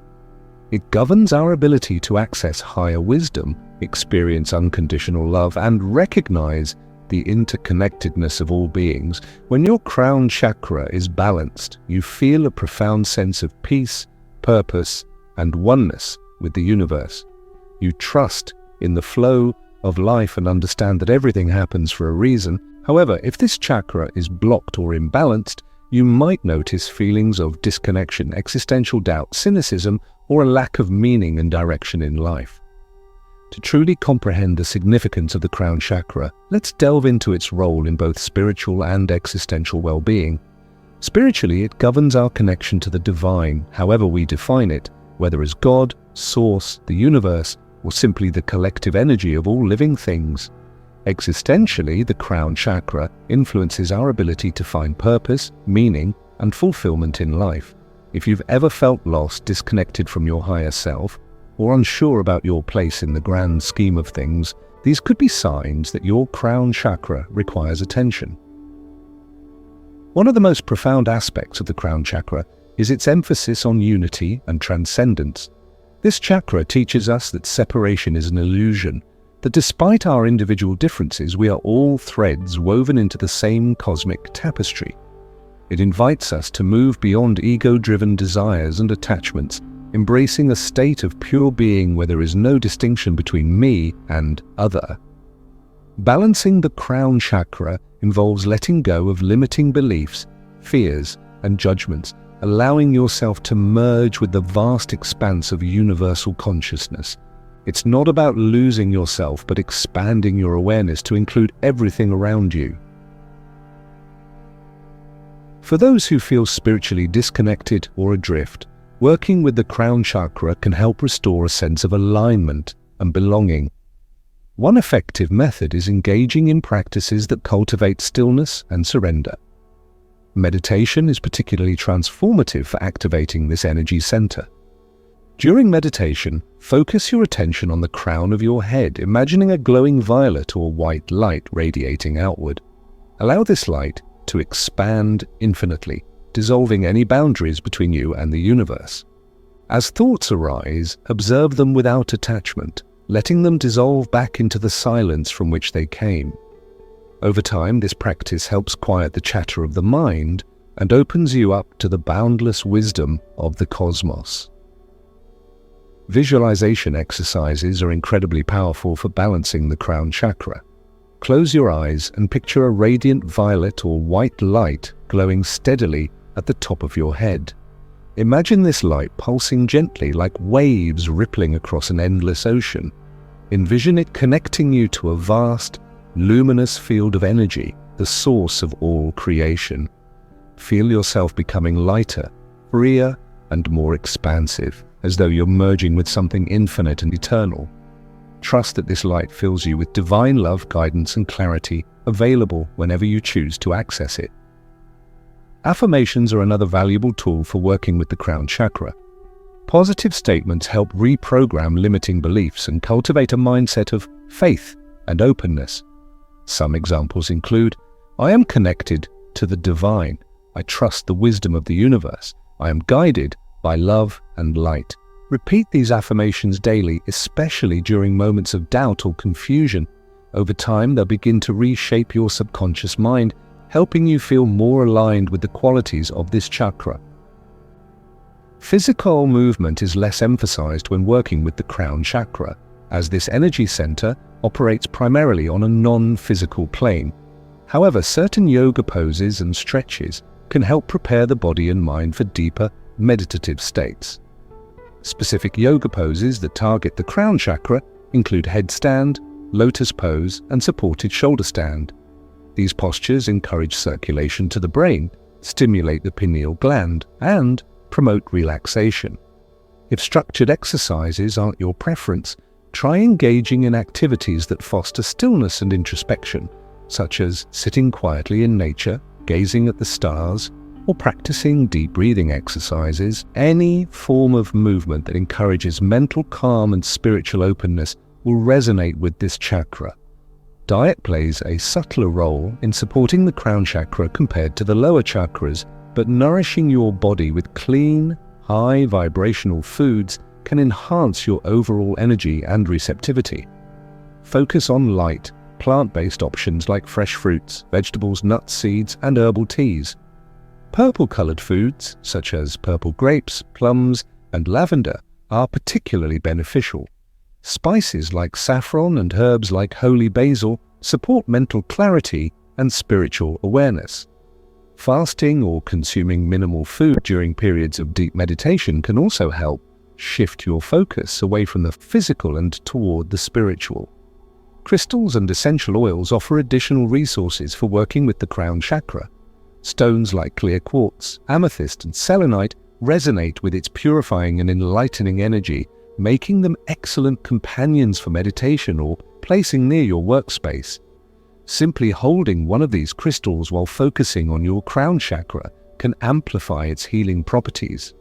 It governs our ability to access higher wisdom, experience unconditional love, and recognize the interconnectedness of all beings. When your Crown Chakra is balanced, you feel a profound sense of peace, purpose, and oneness with the universe. You trust in the flow of life and understand that everything happens for a reason. However, if this chakra is blocked or imbalanced, you might notice feelings of disconnection, existential doubt, cynicism, or a lack of meaning and direction in life. To truly comprehend the significance of the crown chakra, let's delve into its role in both spiritual and existential well-being. Spiritually, it governs our connection to the divine, however we define it, whether as God, Source, the universe, or simply the collective energy of all living things. Existentially, the crown chakra influences our ability to find purpose, meaning, and fulfillment in life. If you've ever felt lost, disconnected from your higher self, or unsure about your place in the grand scheme of things, these could be signs that your crown chakra requires attention. One of the most profound aspects of the crown chakra is its emphasis on unity and transcendence. This chakra teaches us that separation is an illusion, that despite our individual differences, we are all threads woven into the same cosmic tapestry. It invites us to move beyond ego-driven desires and attachments, embracing a state of pure being where there is no distinction between me and other. Balancing the crown chakra involves letting go of limiting beliefs, fears, and judgments, allowing yourself to merge with the vast expanse of universal consciousness. It's not about losing yourself, but expanding your awareness to include everything around you. For those who feel spiritually disconnected or adrift, working with the crown chakra can help restore a sense of alignment and belonging. One effective method is engaging in practices that cultivate stillness and surrender. Meditation is particularly transformative for activating this energy center. During meditation, focus your attention on the crown of your head, imagining a glowing violet or white light radiating outward. Allow this light to expand infinitely, dissolving any boundaries between you and the universe. As thoughts arise, observe them without attachment, letting them dissolve back into the silence from which they came. Over time, this practice helps quiet the chatter of the mind and opens you up to the boundless wisdom of the cosmos. Visualization exercises are incredibly powerful for balancing the crown chakra. Close your eyes and picture a radiant violet or white light glowing steadily at the top of your head. Imagine this light pulsing gently like waves rippling across an endless ocean. Envision it connecting you to a vast, luminous field of energy, the source of all creation. Feel yourself becoming lighter, freer, and more expansive, as though you're merging with something infinite and eternal. Trust that this light fills you with divine love, guidance, and clarity, available whenever you choose to access it. Affirmations are another valuable tool for working with the crown chakra. Positive statements help reprogram limiting beliefs and cultivate a mindset of faith and openness. Some examples include, I am connected to the divine. I trust the wisdom of the universe. I am guided by love and light. Repeat these affirmations daily, especially during moments of doubt or confusion. Over time, they'll begin to reshape your subconscious mind, helping you feel more aligned with the qualities of this chakra. Physical movement is less emphasized when working with the crown chakra, as this energy center operates primarily on a non-physical plane. However, certain yoga poses and stretches can help prepare the body and mind for deeper, meditative states. Specific yoga poses that target the crown chakra include headstand, lotus pose, and supported shoulder stand. These postures encourage circulation to the brain, stimulate the pineal gland, and promote relaxation. If structured exercises aren't your preference, try engaging in activities that foster stillness and introspection, such as sitting quietly in nature, gazing at the stars, or practicing deep breathing exercises. Any form of movement that encourages mental calm and spiritual openness will resonate with this chakra. Diet plays a subtler role in supporting the crown chakra compared to the lower chakras, but nourishing your body with clean, high vibrational foods can enhance your overall energy and receptivity. Focus on light, plant-based options like fresh fruits, vegetables, nuts, seeds, and herbal teas. Purple-colored foods, such as purple grapes, plums, and lavender, are particularly beneficial. Spices like saffron and herbs like holy basil support mental clarity and spiritual awareness. Fasting or consuming minimal food during periods of deep meditation can also help shift your focus away from the physical and toward the spiritual. Crystals and essential oils offer additional resources for working with the crown chakra. Stones like clear quartz, amethyst, and selenite resonate with its purifying and enlightening energy, making them excellent companions for meditation or placing near your workspace. Simply holding one of these crystals while focusing on your crown chakra can amplify its healing properties.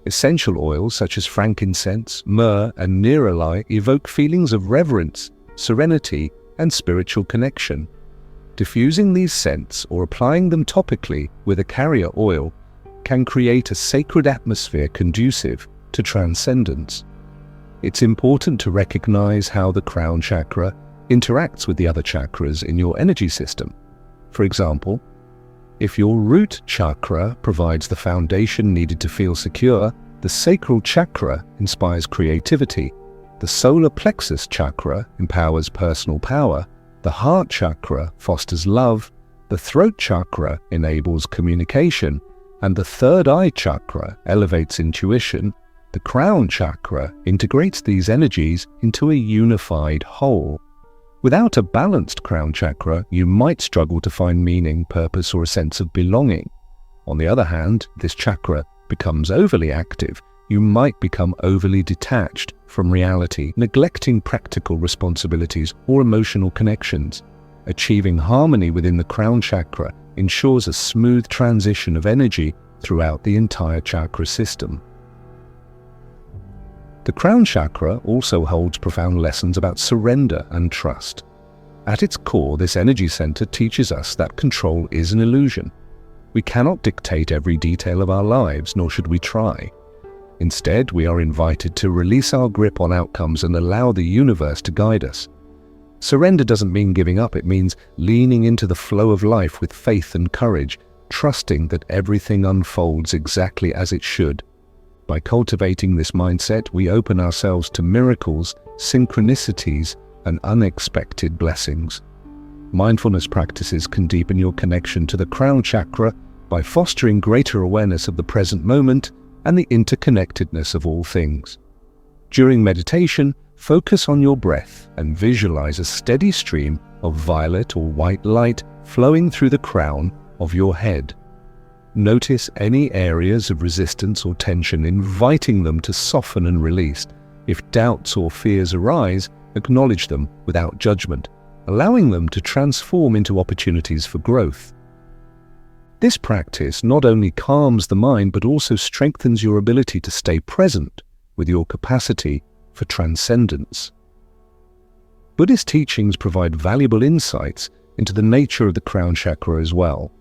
Essential oils such as frankincense, myrrh, and neroli evoke feelings of reverence, serenity, and spiritual connection. Diffusing these scents or applying them topically with a carrier oil can create a sacred atmosphere conducive to transcendence. It's important to recognize how the crown chakra interacts with the other chakras in your energy system. For example, if your root chakra provides the foundation needed to feel secure, the sacral chakra inspires creativity, the solar plexus chakra empowers personal power, the heart chakra fosters love, the throat chakra enables communication, and the third eye chakra elevates intuition. The crown chakra integrates these energies into a unified whole. Without a balanced crown chakra, you might struggle to find meaning, purpose, or a sense of belonging. On the other hand, if this chakra becomes overly active, you might become overly detached from reality, neglecting practical responsibilities or emotional connections. Achieving harmony within the crown chakra ensures a smooth transition of energy throughout the entire chakra system. The crown chakra also holds profound lessons about surrender and trust. At its core, this energy center teaches us that control is an illusion. We cannot dictate every detail of our lives, nor should we try. Instead, we are invited to release our grip on outcomes and allow the universe to guide us. Surrender doesn't mean giving up, it means leaning into the flow of life with faith and courage, trusting that everything unfolds exactly as it should. By cultivating this mindset, we open ourselves to miracles, synchronicities, and unexpected blessings. Mindfulness practices can deepen your connection to the crown chakra by fostering greater awareness of the present moment and the interconnectedness of all things. During meditation, focus on your breath and visualize a steady stream of violet or white light flowing through the crown of your head. Notice any areas of resistance or tension, inviting them to soften and release. If doubts or fears arise, acknowledge them without judgment, allowing them to transform into opportunities for growth. This practice not only calms the mind but also strengthens your ability to stay present with your capacity for transcendence. Buddhist teachings provide valuable insights into the nature of the crown chakra as well.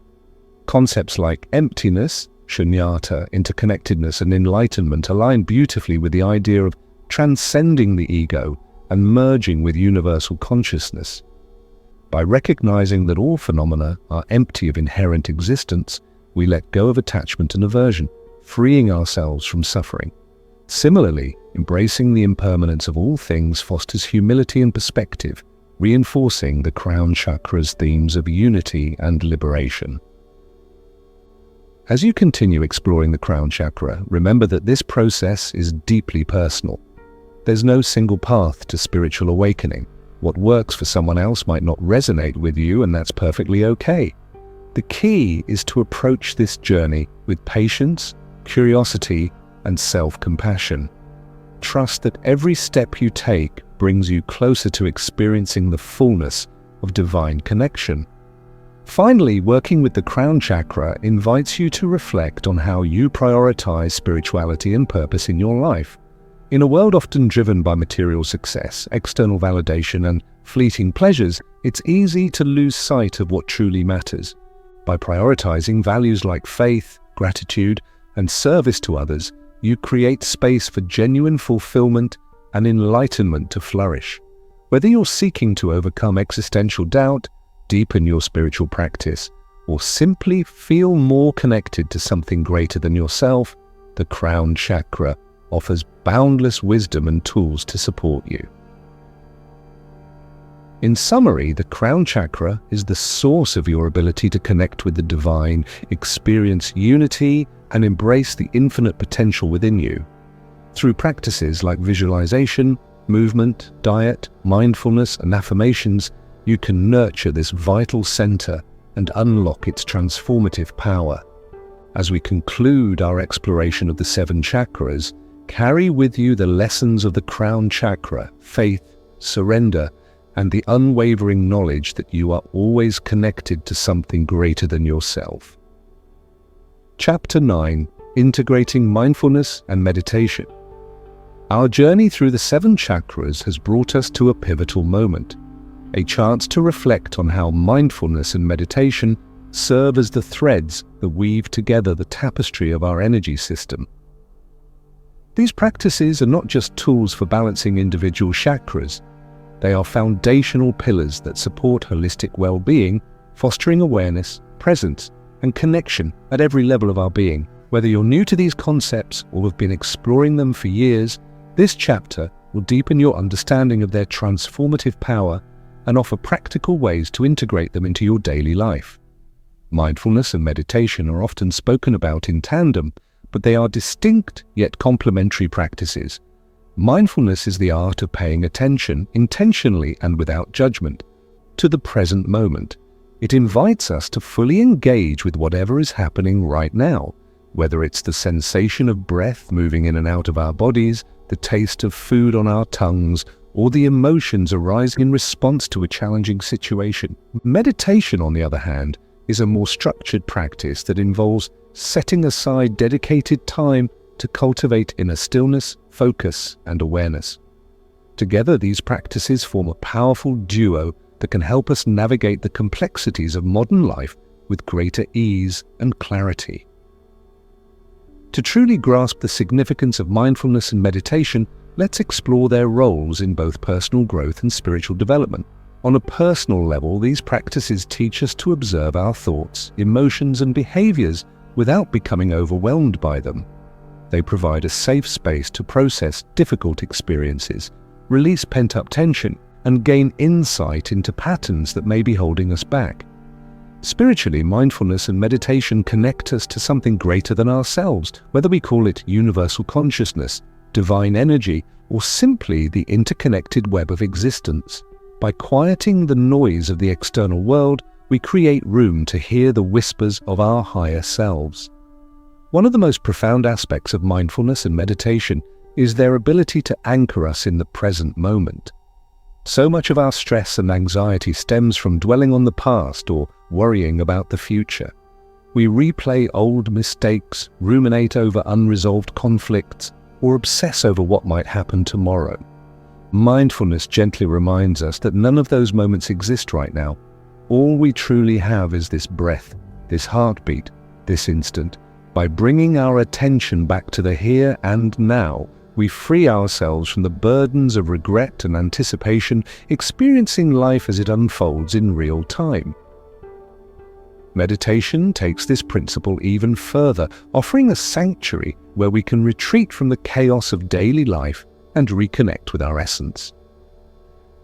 Concepts like emptiness, shunyata, interconnectedness, and enlightenment align beautifully with the idea of transcending the ego and merging with universal consciousness. By recognizing that all phenomena are empty of inherent existence, we let go of attachment and aversion, freeing ourselves from suffering. Similarly, embracing the impermanence of all things fosters humility and perspective, reinforcing the crown chakra's themes of unity and liberation. As you continue exploring the crown chakra, remember that this process is deeply personal. There's no single path to spiritual awakening. What works for someone else might not resonate with you, and that's perfectly okay. The key is to approach this journey with patience, curiosity, and self-compassion. Trust that every step you take brings you closer to experiencing the fullness of divine connection. Finally, working with the crown chakra invites you to reflect on how you prioritize spirituality and purpose in your life. In a world often driven by material success, external validation, and fleeting pleasures, it's easy to lose sight of what truly matters. By prioritizing values like faith, gratitude, and service to others, you create space for genuine fulfillment and enlightenment to flourish. Whether you're seeking to overcome existential doubt, deepen your spiritual practice, or simply feel more connected to something greater than yourself, the crown chakra offers boundless wisdom and tools to support you. In summary, the crown chakra is the source of your ability to connect with the divine, experience unity, and embrace the infinite potential within you. Through practices like visualization, movement, diet, mindfulness, and affirmations, you can nurture this vital center and unlock its transformative power. As we conclude our exploration of the 7 chakras, carry with you the lessons of the crown chakra, faith, surrender, and the unwavering knowledge that you are always connected to something greater than yourself. Chapter 9: Integrating Mindfulness and Meditation. Our journey through the 7 chakras has brought us to a pivotal moment, a chance to reflect on how mindfulness and meditation serve as the threads that weave together the tapestry of our energy system. These practices are not just tools for balancing individual chakras. They are foundational pillars that support holistic well-being, fostering awareness, presence, and connection at every level of our being. Whether you're new to these concepts or have been exploring them for years, this chapter will deepen your understanding of their transformative power and offer practical ways to integrate them into your daily life. Mindfulness and meditation are often spoken about in tandem, but they are distinct yet complementary practices. Mindfulness is the art of paying attention, intentionally and without judgment, to the present moment. It invites us to fully engage with whatever is happening right now, whether it's the sensation of breath moving in and out of our bodies, the taste of food on our tongues, or the emotions arising in response to a challenging situation. Meditation, on the other hand, is a more structured practice that involves setting aside dedicated time to cultivate inner stillness, focus, and awareness. Together, these practices form a powerful duo that can help us navigate the complexities of modern life with greater ease and clarity. To truly grasp the significance of mindfulness and meditation, let's explore their roles in both personal growth and spiritual development. On a personal level, these practices teach us to observe our thoughts, emotions, and behaviors without becoming overwhelmed by them. They provide a safe space to process difficult experiences, release pent-up tension, and gain insight into patterns that may be holding us back. Spiritually, mindfulness and meditation connect us to something greater than ourselves, whether we call it universal consciousness, divine energy, or simply the interconnected web of existence. By quieting the noise of the external world, we create room to hear the whispers of our higher selves. One of the most profound aspects of mindfulness and meditation is their ability to anchor us in the present moment. So much of our stress and anxiety stems from dwelling on the past or worrying about the future. We replay old mistakes, ruminate over unresolved conflicts, or obsess over what might happen tomorrow. Mindfulness gently reminds us that none of those moments exist right now. All we truly have is this breath, this heartbeat, this instant. By bringing our attention back to the here and now, we free ourselves from the burdens of regret and anticipation, experiencing life as it unfolds in real time. Meditation takes this principle even further, offering a sanctuary where we can retreat from the chaos of daily life and reconnect with our essence.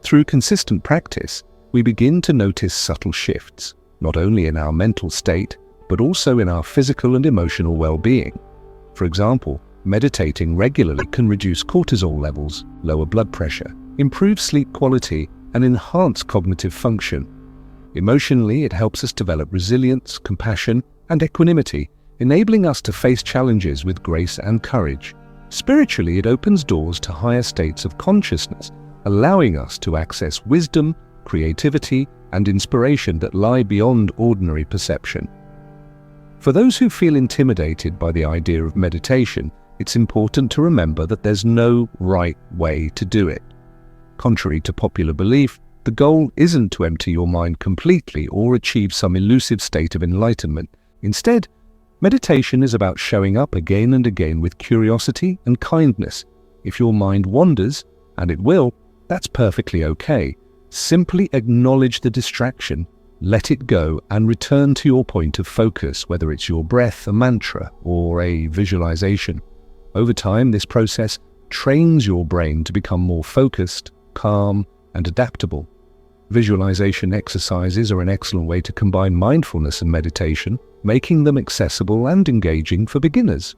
Through consistent practice, we begin to notice subtle shifts, not only in our mental state, but also in our physical and emotional well-being. For example, meditating regularly can reduce cortisol levels, lower blood pressure, improve sleep quality, and enhance cognitive function. Emotionally, it helps us develop resilience, compassion, and equanimity, enabling us to face challenges with grace and courage. Spiritually, it opens doors to higher states of consciousness, allowing us to access wisdom, creativity, and inspiration that lie beyond ordinary perception. For those who feel intimidated by the idea of meditation, it's important to remember that there's no right way to do it. Contrary to popular belief, the goal isn't to empty your mind completely or achieve some elusive state of enlightenment. Instead, meditation is about showing up again and again with curiosity and kindness. If your mind wanders, and it will, that's perfectly okay. Simply acknowledge the distraction, let it go, and return to your point of focus, whether it's your breath, a mantra, or a visualization. Over time, this process trains your brain to become more focused, calm, and adaptable. Visualization exercises are an excellent way to combine mindfulness and meditation, making them accessible and engaging for beginners.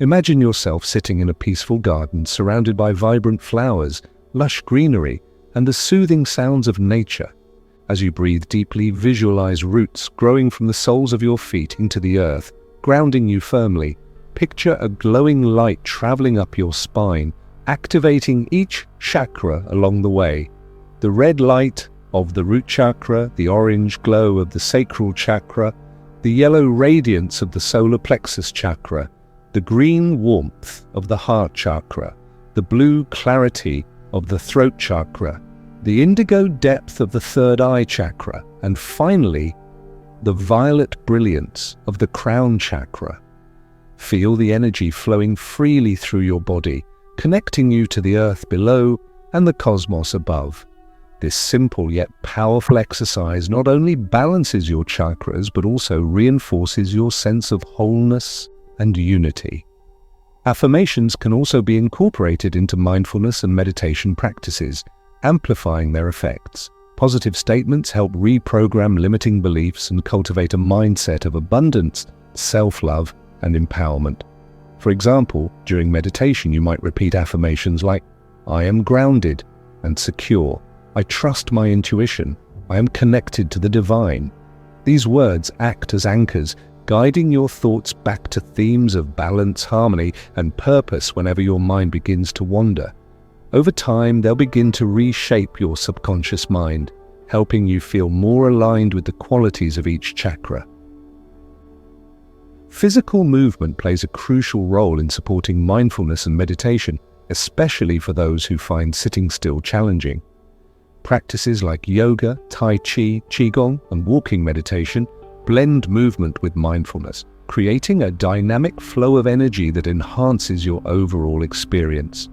Imagine yourself sitting in a peaceful garden surrounded by vibrant flowers, lush greenery, and the soothing sounds of nature. As you breathe deeply, visualize roots growing from the soles of your feet into the earth, grounding you firmly. Picture a glowing light traveling up your spine, activating each chakra along the way. The red light of the root chakra, the orange glow of the sacral chakra, the yellow radiance of the solar plexus chakra, the green warmth of the heart chakra, the blue clarity of the throat chakra, the indigo depth of the third eye chakra, and finally, the violet brilliance of the crown chakra. Feel the energy flowing freely through your body, connecting you to the earth below and the cosmos above. This simple yet powerful exercise not only balances your chakras, but also reinforces your sense of wholeness and unity. Affirmations can also be incorporated into mindfulness and meditation practices, amplifying their effects. Positive statements help reprogram limiting beliefs and cultivate a mindset of abundance, self-love, and empowerment. For example, during meditation you might repeat affirmations like, "I am grounded and secure. I trust my intuition. I am connected to the divine." These words act as anchors, guiding your thoughts back to themes of balance, harmony, and purpose whenever your mind begins to wander. Over time, they'll begin to reshape your subconscious mind, helping you feel more aligned with the qualities of each chakra. Physical movement plays a crucial role in supporting mindfulness and meditation, especially for those who find sitting still challenging. Practices like yoga, tai chi, qigong, and walking meditation blend movement with mindfulness, creating a dynamic flow of energy that enhances your overall experience.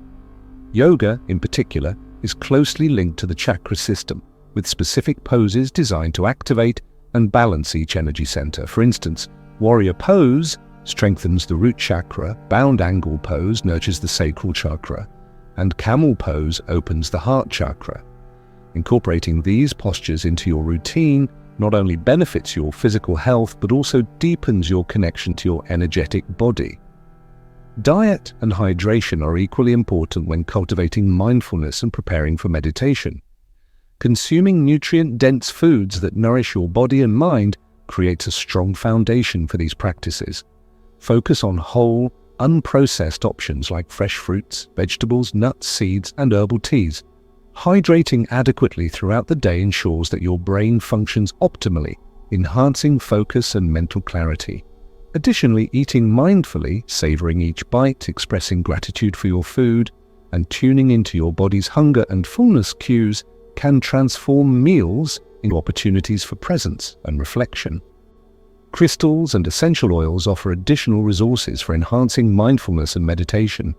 Yoga, in particular, is closely linked to the chakra system, with specific poses designed to activate and balance each energy center. For instance, warrior pose strengthens the root chakra, bound angle pose nurtures the sacral chakra, and camel pose opens the heart chakra. Incorporating these postures into your routine not only benefits your physical health, but also deepens your connection to your energetic body. Diet and hydration are equally important when cultivating mindfulness and preparing for meditation. Consuming nutrient-dense foods that nourish your body and mind creates a strong foundation for these practices. Focus on whole, unprocessed options like fresh fruits, vegetables, nuts, seeds, and herbal teas. Hydrating adequately throughout the day ensures that your brain functions optimally, enhancing focus and mental clarity. Additionally, eating mindfully, savoring each bite, expressing gratitude for your food, and tuning into your body's hunger and fullness cues can transform meals into opportunities for presence and reflection. Crystals and essential oils offer additional resources for enhancing mindfulness and meditation.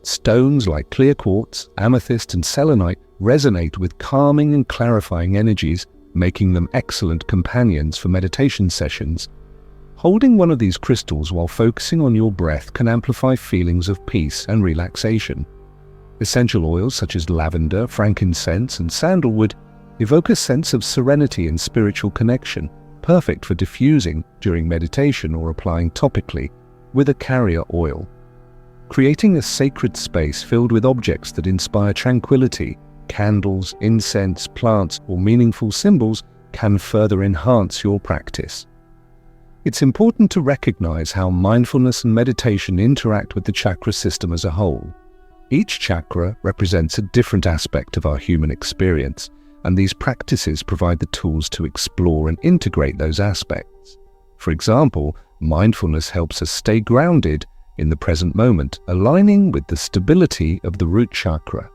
Stones like clear quartz, amethyst, and selenite resonate with calming and clarifying energies, making them excellent companions for meditation sessions. Holding one of these crystals while focusing on your breath can amplify feelings of peace and relaxation. Essential oils such as lavender, frankincense, and sandalwood evoke a sense of serenity and spiritual connection, perfect for diffusing during meditation or applying topically with a carrier oil. Creating a sacred space filled with objects that inspire tranquility, candles, incense, plants, or meaningful symbols can further enhance your practice. It's important to recognize how mindfulness and meditation interact with the chakra system as a whole. Each chakra represents a different aspect of our human experience, and these practices provide the tools to explore and integrate those aspects. For example, mindfulness helps us stay grounded in the present moment, aligning with the stability of the root chakra.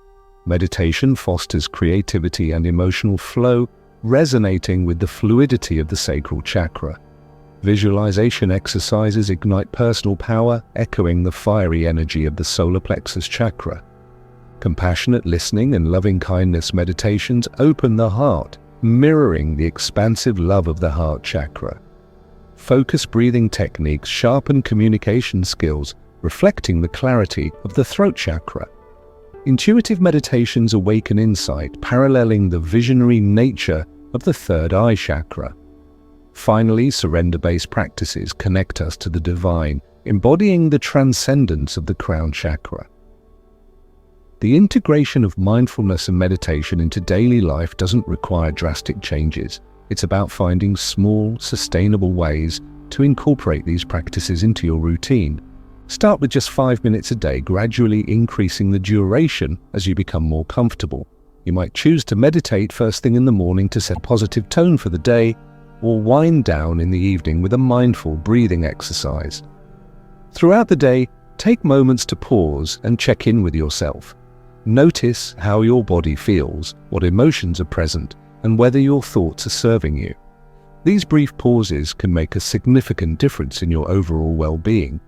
Meditation fosters creativity and emotional flow, resonating with the fluidity of the sacral chakra. Visualization exercises ignite personal power, echoing the fiery energy of the solar plexus chakra. Compassionate listening and loving-kindness meditations open the heart, mirroring the expansive love of the heart chakra. Focused breathing techniques sharpen communication skills, reflecting the clarity of the throat chakra. Intuitive meditations awaken insight, paralleling the visionary nature of the third eye chakra. Finally, surrender-based practices connect us to the divine, embodying the transcendence of the crown chakra. The integration of mindfulness and meditation into daily life doesn't require drastic changes. It's about finding small, sustainable ways to incorporate these practices into your routine. Start with just 5 minutes a day, gradually increasing the duration as you become more comfortable. You might choose to meditate first thing in the morning to set a positive tone for the day, or wind down in the evening with a mindful breathing exercise. Throughout the day, take moments to pause and check in with yourself. Notice how your body feels, what emotions are present, and whether your thoughts are serving you. These brief pauses can make a significant difference in your overall well-being.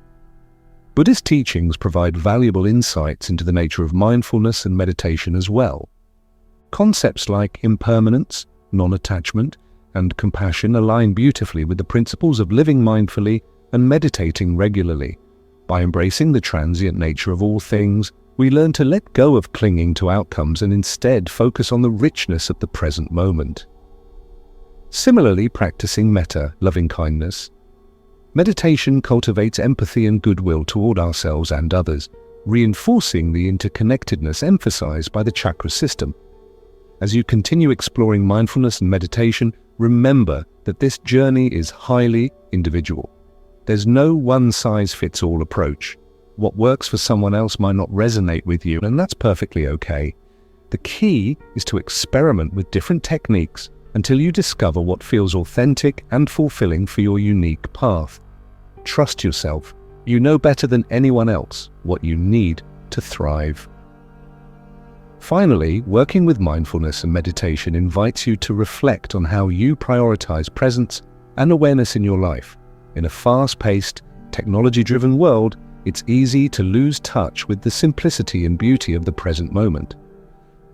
Buddhist teachings provide valuable insights into the nature of mindfulness and meditation as well. Concepts like impermanence, non-attachment, and compassion align beautifully with the principles of living mindfully and meditating regularly. By embracing the transient nature of all things, we learn to let go of clinging to outcomes and instead focus on the richness of the present moment. Similarly, practicing metta, loving-kindness, meditation cultivates empathy and goodwill toward ourselves and others, reinforcing the interconnectedness emphasized by the chakra system. As you continue exploring mindfulness and meditation, remember that this journey is highly individual. There's no one-size-fits-all approach. What works for someone else might not resonate with you, and that's perfectly okay. The key is to experiment with different techniques until you discover what feels authentic and fulfilling for your unique path. Trust yourself. You know better than anyone else what you need to thrive. Finally, working with mindfulness and meditation invites you to reflect on how you prioritize presence and awareness in your life. In a fast-paced, technology-driven world, it's easy to lose touch with the simplicity and beauty of the present moment.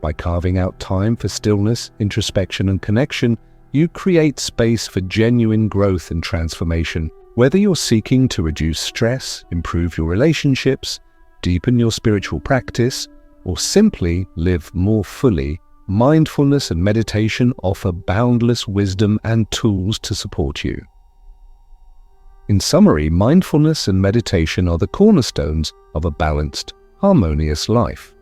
By carving out time for stillness, introspection, and connection, you create space for genuine growth and transformation. Whether you're seeking to reduce stress, improve your relationships, deepen your spiritual practice, or simply live more fully, mindfulness and meditation offer boundless wisdom and tools to support you. In summary, mindfulness and meditation are the cornerstones of a balanced, harmonious life.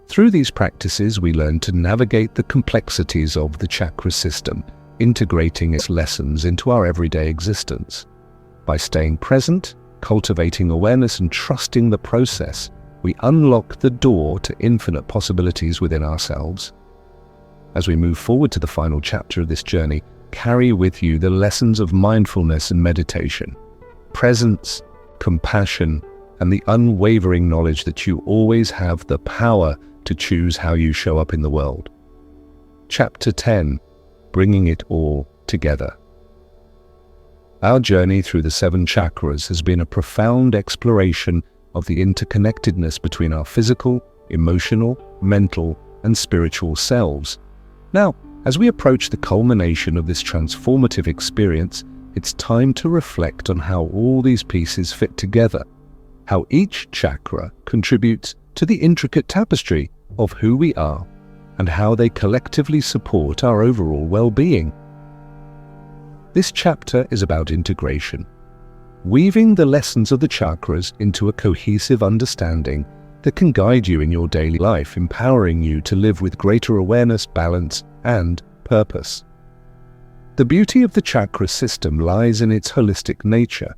Through these practices, we learn to navigate the complexities of the chakra system, integrating its lessons into our everyday existence. By staying present, cultivating awareness, and trusting the process, we unlock the door to infinite possibilities within ourselves. As we move forward to the final chapter of this journey, carry with you the lessons of mindfulness and meditation, presence, compassion, and the unwavering knowledge that you always have the power to choose how you show up in the world. Chapter 10, Bringing It All Together. Our journey through the 7 chakras has been a profound exploration of the interconnectedness between our physical, emotional, mental, and spiritual selves. Now, as we approach the culmination of this transformative experience, it's time to reflect on how all these pieces fit together, how each chakra contributes to the intricate tapestry of who we are, and how they collectively support our overall well-being. This chapter is about integration, weaving the lessons of the chakras into a cohesive understanding that can guide you in your daily life, empowering you to live with greater awareness, balance, and purpose. The beauty of the chakra system lies in its holistic nature.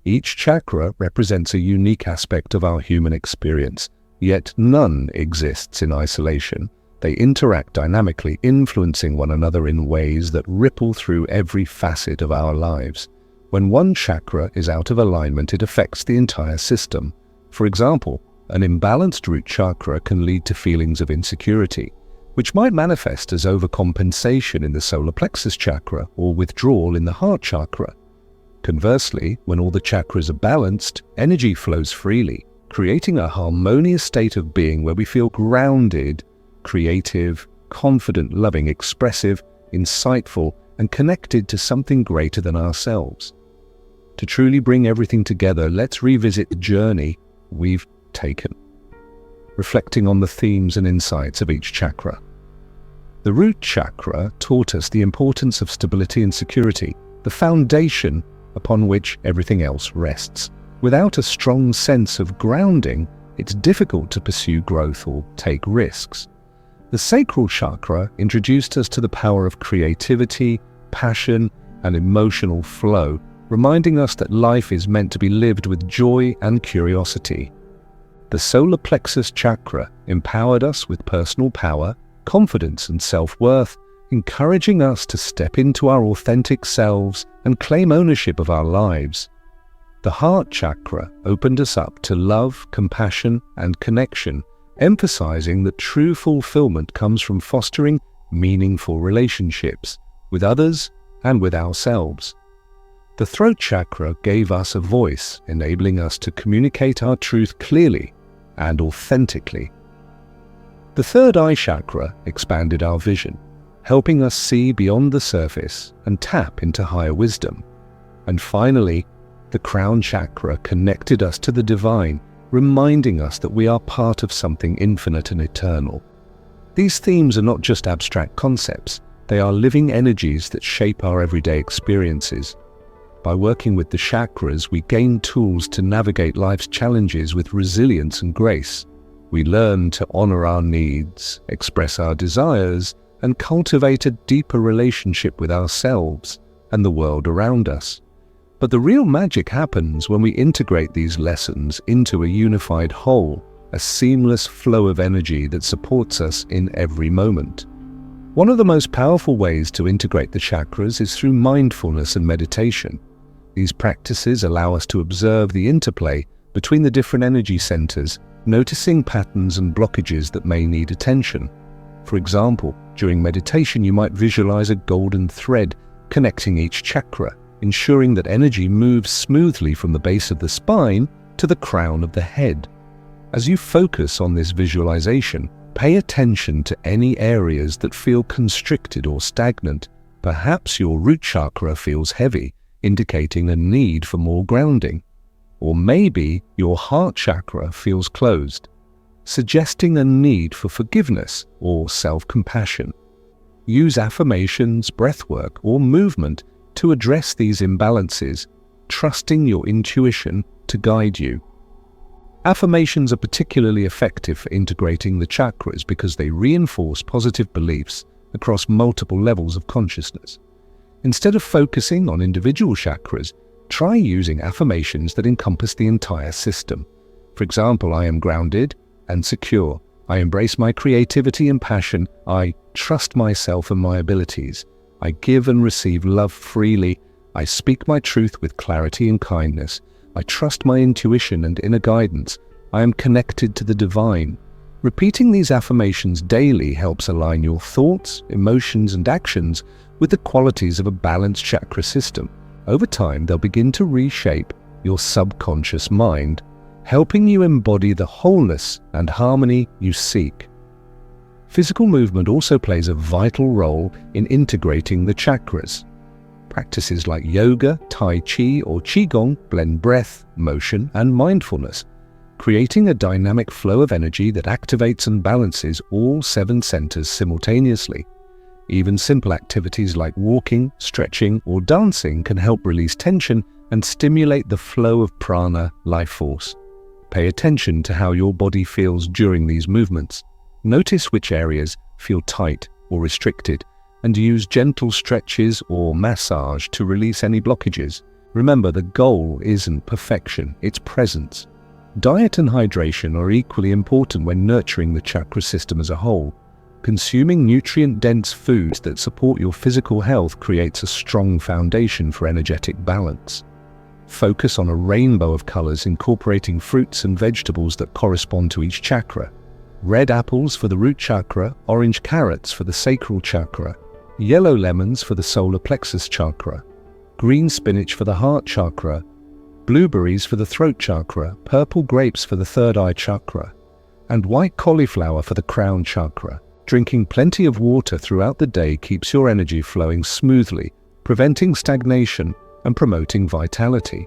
Each chakra represents a unique aspect of our human experience, yet none exists in isolation. They interact dynamically, influencing one another in ways that ripple through every facet of our lives. When one chakra is out of alignment, it affects the entire system. For example, an imbalanced root chakra can lead to feelings of insecurity, which might manifest as overcompensation in the solar plexus chakra or withdrawal in the heart chakra. Conversely, when all the chakras are balanced, energy flows freely, creating a harmonious state of being where we feel grounded, creative, confident, loving, expressive, insightful, and connected to something greater than ourselves. To truly bring everything together, let's revisit the journey we've taken, reflecting on the themes and insights of each chakra. The root chakra taught us the importance of stability and security, the foundation upon which everything else rests. Without a strong sense of grounding, it's difficult to pursue growth or take risks. The Sacral Chakra introduced us to the power of creativity, passion, and emotional flow, reminding us that life is meant to be lived with joy and curiosity. The Solar Plexus Chakra empowered us with personal power, confidence, and self-worth, encouraging us to step into our authentic selves and claim ownership of our lives. The Heart Chakra opened us up to love, compassion, and connection, emphasizing that true fulfillment comes from fostering meaningful relationships with others and with ourselves. The Throat Chakra gave us a voice, enabling us to communicate our truth clearly and authentically. The Third Eye Chakra expanded our vision, helping us see beyond the surface and tap into higher wisdom. And finally, the Crown Chakra connected us to the divine, reminding us that we are part of something infinite and eternal. These themes are not just abstract concepts, they are living energies that shape our everyday experiences. By working with the chakras, we gain tools to navigate life's challenges with resilience and grace. We learn to honor our needs, express our desires, and cultivate a deeper relationship with ourselves and the world around us. But the real magic happens when we integrate these lessons into a unified whole, a seamless flow of energy that supports us in every moment. One of the most powerful ways to integrate the chakras is through mindfulness and meditation. These practices allow us to observe the interplay between the different energy centers, noticing patterns and blockages that may need attention. For example, during meditation you might visualize a golden thread connecting each chakra, ensuring that energy moves smoothly from the base of the spine to the crown of the head. As you focus on this visualization, pay attention to any areas that feel constricted or stagnant. Perhaps your root chakra feels heavy, indicating a need for more grounding. Or maybe your heart chakra feels closed, suggesting a need for forgiveness or self-compassion. Use affirmations, breathwork, or movement to address these imbalances, trusting your intuition to guide you. Affirmations are particularly effective for integrating the chakras because they reinforce positive beliefs across multiple levels of consciousness. Instead of focusing on individual chakras, try using affirmations that encompass the entire system. For example, I am grounded and secure. I embrace my creativity and passion. I trust myself and my abilities. I give and receive love freely. I speak my truth with clarity and kindness. I trust my intuition and inner guidance. I am connected to the divine. Repeating these affirmations daily helps align your thoughts, emotions, and actions with the qualities of a balanced chakra system. Over time, they'll begin to reshape your subconscious mind, helping you embody the wholeness and harmony you seek. Physical movement also plays a vital role in integrating the chakras. Practices like yoga, tai chi, or qigong blend breath, motion, and mindfulness, creating a dynamic flow of energy that activates and balances all 7 centers simultaneously. Even simple activities like walking, stretching, or dancing can help release tension and stimulate the flow of prana, life force. Pay attention to how your body feels during these movements. Notice which areas feel tight or restricted, and use gentle stretches or massage to release any blockages. Remember, the goal isn't perfection, it's presence. Diet and hydration are equally important when nurturing the chakra system as a whole. Consuming nutrient-dense foods that support your physical health creates a strong foundation for energetic balance. Focus on a rainbow of colors, incorporating fruits and vegetables that correspond to each chakra. Red apples for the root chakra, orange carrots for the sacral chakra, yellow lemons for the solar plexus chakra, green spinach for the heart chakra, blueberries for the throat chakra, purple grapes for the third eye chakra, and white cauliflower for the crown chakra. Drinking plenty of water throughout the day keeps your energy flowing smoothly, preventing stagnation and promoting vitality.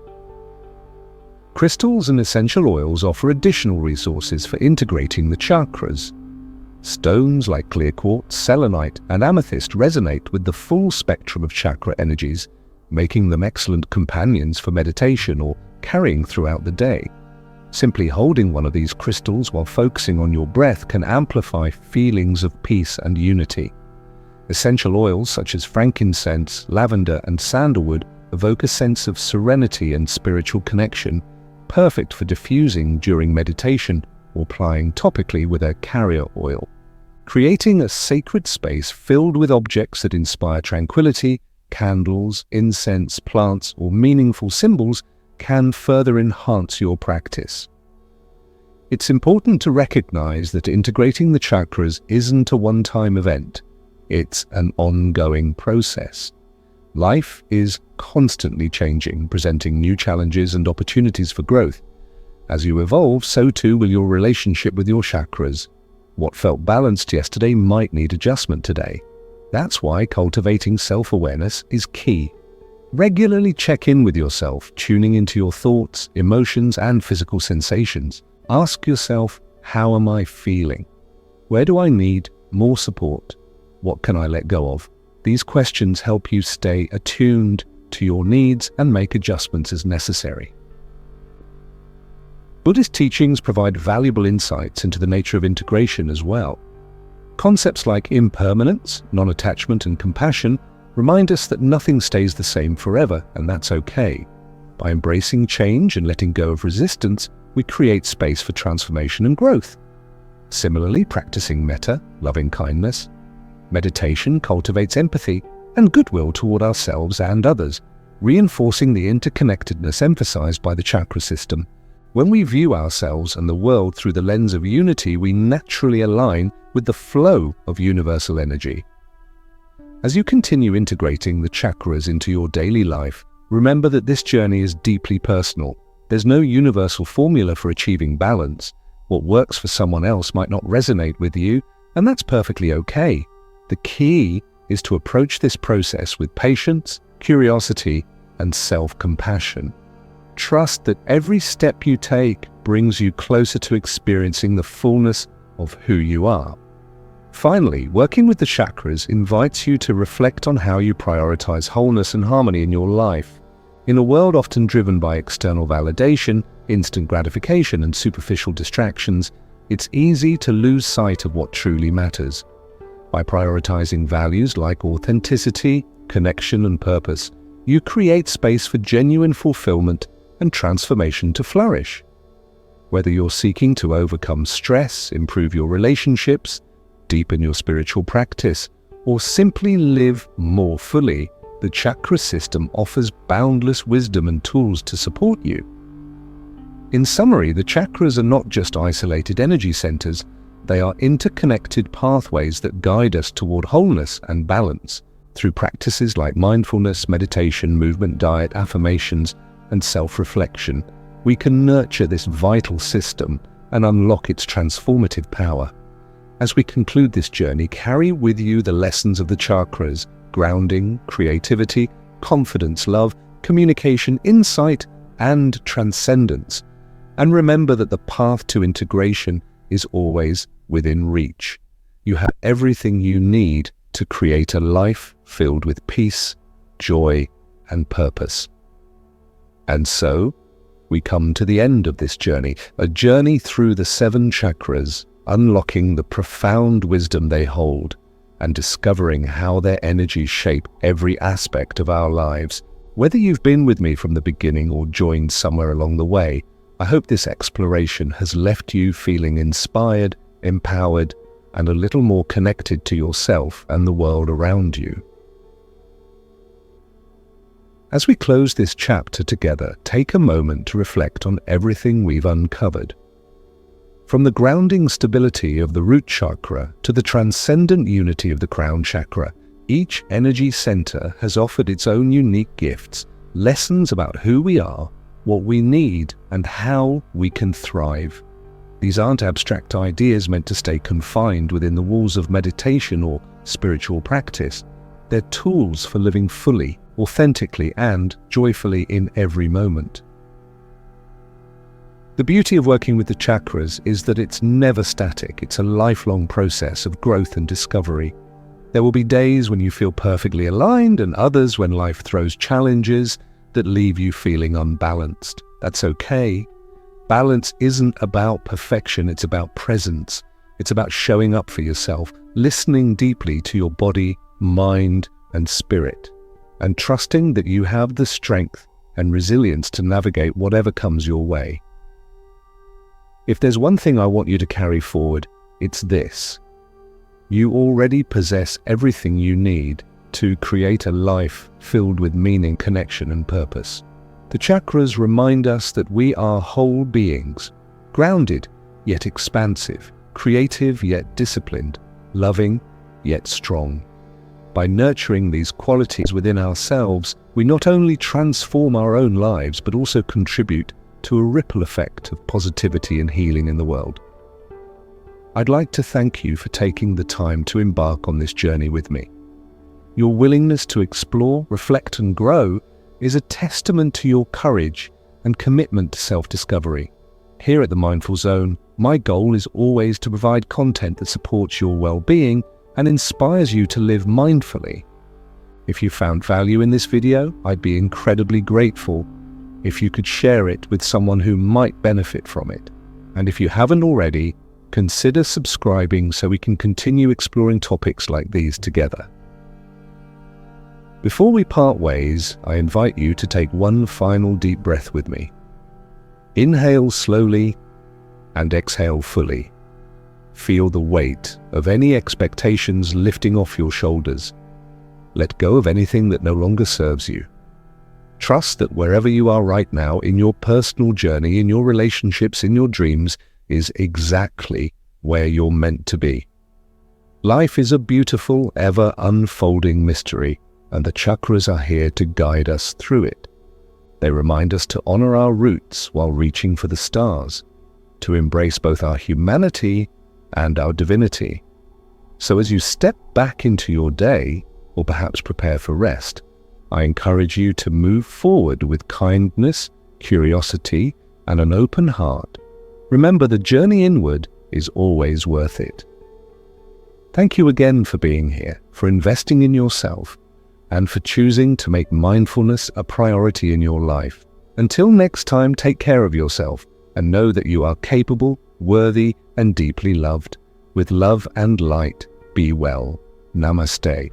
Crystals and essential oils offer additional resources for integrating the chakras. Stones like clear quartz, selenite, and amethyst resonate with the full spectrum of chakra energies, making them excellent companions for meditation or carrying throughout the day. Simply holding one of these crystals while focusing on your breath can amplify feelings of peace and unity. Essential oils such as frankincense, lavender, and sandalwood evoke a sense of serenity and spiritual connection, perfect for diffusing during meditation or applying topically with a carrier oil. Creating a sacred space filled with objects that inspire tranquility, candles, incense, plants, or meaningful symbols can further enhance your practice. It's important to recognize that integrating the chakras isn't a one-time event. It's an ongoing process. Life is constantly changing, presenting new challenges and opportunities for growth. As you evolve, so too will your relationship with your chakras. What felt balanced yesterday might need adjustment today. That's why cultivating self-awareness is key. Regularly check in with yourself, tuning into your thoughts, emotions, and physical sensations. Ask yourself, how am I feeling? Where do I need more support? What can I let go of? These questions help you stay attuned to your needs and make adjustments as necessary. Buddhist teachings provide valuable insights into the nature of integration as well. Concepts like impermanence, non-attachment, and compassion remind us that nothing stays the same forever, and that's okay. By embracing change and letting go of resistance, we create space for transformation and growth. Similarly, practicing metta, loving kindness, meditation cultivates empathy and goodwill toward ourselves and others, reinforcing the interconnectedness emphasized by the chakra system. When we view ourselves and the world through the lens of unity, we naturally align with the flow of universal energy. As you continue integrating the chakras into your daily life, remember that this journey is deeply personal. There's no universal formula for achieving balance. What works for someone else might not resonate with you, and that's perfectly okay. The key is to approach this process with patience, curiosity, and self-compassion. Trust that every step you take brings you closer to experiencing the fullness of who you are. Finally, working with the chakras invites you to reflect on how you prioritize wholeness and harmony in your life. In a world often driven by external validation, instant gratification, and superficial distractions, it's easy to lose sight of what truly matters. By prioritizing values like authenticity, connection, and purpose, you create space for genuine fulfillment and transformation to flourish. Whether you're seeking to overcome stress, improve your relationships, deepen your spiritual practice, or simply live more fully, the chakra system offers boundless wisdom and tools to support you. In summary, the chakras are not just isolated energy centers, they are interconnected pathways that guide us toward wholeness and balance. Through practices like mindfulness, meditation, movement, diet, affirmations, and self-reflection, we can nurture this vital system and unlock its transformative power. As we conclude this journey, carry with you the lessons of the chakras: grounding, creativity, confidence, love, communication, insight, and transcendence. And remember that the path to integration is always within reach. You have everything you need to create a life filled with peace, joy, and purpose. And so, we come to the end of this journey, a journey through the 7 chakras, unlocking the profound wisdom they hold and discovering how their energies shape every aspect of our lives. Whether you've been with me from the beginning or joined somewhere along the way, I hope this exploration has left you feeling inspired, empowered, and a little more connected to yourself and the world around you. As we close this chapter together, take a moment to reflect on everything we've uncovered. From the grounding stability of the root chakra to the transcendent unity of the crown chakra, each energy center has offered its own unique gifts, lessons about who we are, what we need, and how we can thrive. These aren't abstract ideas meant to stay confined within the walls of meditation or spiritual practice. They're tools for living fully, authentically and joyfully in every moment. The beauty of working with the chakras is that it's never static. It's a lifelong process of growth and discovery. There will be days when you feel perfectly aligned and others when life throws challenges that leave you feeling unbalanced. That's okay. Balance isn't about perfection, it's about presence. It's about showing up for yourself, listening deeply to your body, mind, and spirit, and trusting that you have the strength and resilience to navigate whatever comes your way. If there's one thing I want you to carry forward, it's this. You already possess everything you need to create a life filled with meaning, connection, and purpose. The chakras remind us that we are whole beings, grounded yet expansive, creative yet disciplined, loving yet strong. By nurturing these qualities within ourselves, we not only transform our own lives, but also contribute to a ripple effect of positivity and healing in the world. I'd like to thank you for taking the time to embark on this journey with me. Your willingness to explore, reflect, and grow is a testament to your courage and commitment to self-discovery. Here at the Mindful Zone, my goal is always to provide content that supports your well-being and inspires you to live mindfully. If you found value in this video, I'd be incredibly grateful if you could share it with someone who might benefit from it. And if you haven't already, consider subscribing so we can continue exploring topics like these together. Before we part ways, I invite you to take one final deep breath with me. Inhale slowly and exhale fully. Feel the weight of any expectations lifting off your shoulders. Let go of anything that no longer serves you. Trust that wherever you are right now, in your personal journey, in your relationships, in your dreams, is exactly where you're meant to be. Life is a beautiful, ever unfolding mystery, and the chakras are here to guide us through it. They remind us to honor our roots while reaching for the stars, to embrace both our humanity and our divinity. So as you step back into your day, or perhaps prepare for rest, I encourage you to move forward with kindness, curiosity, and an open heart. Remember, the journey inward is always worth it. Thank you again for being here, for investing in yourself, and for choosing to make mindfulness a priority in your life. Until next time, take care of yourself and know that you are capable, worthy, and deeply loved. With love and light, be well. Namaste.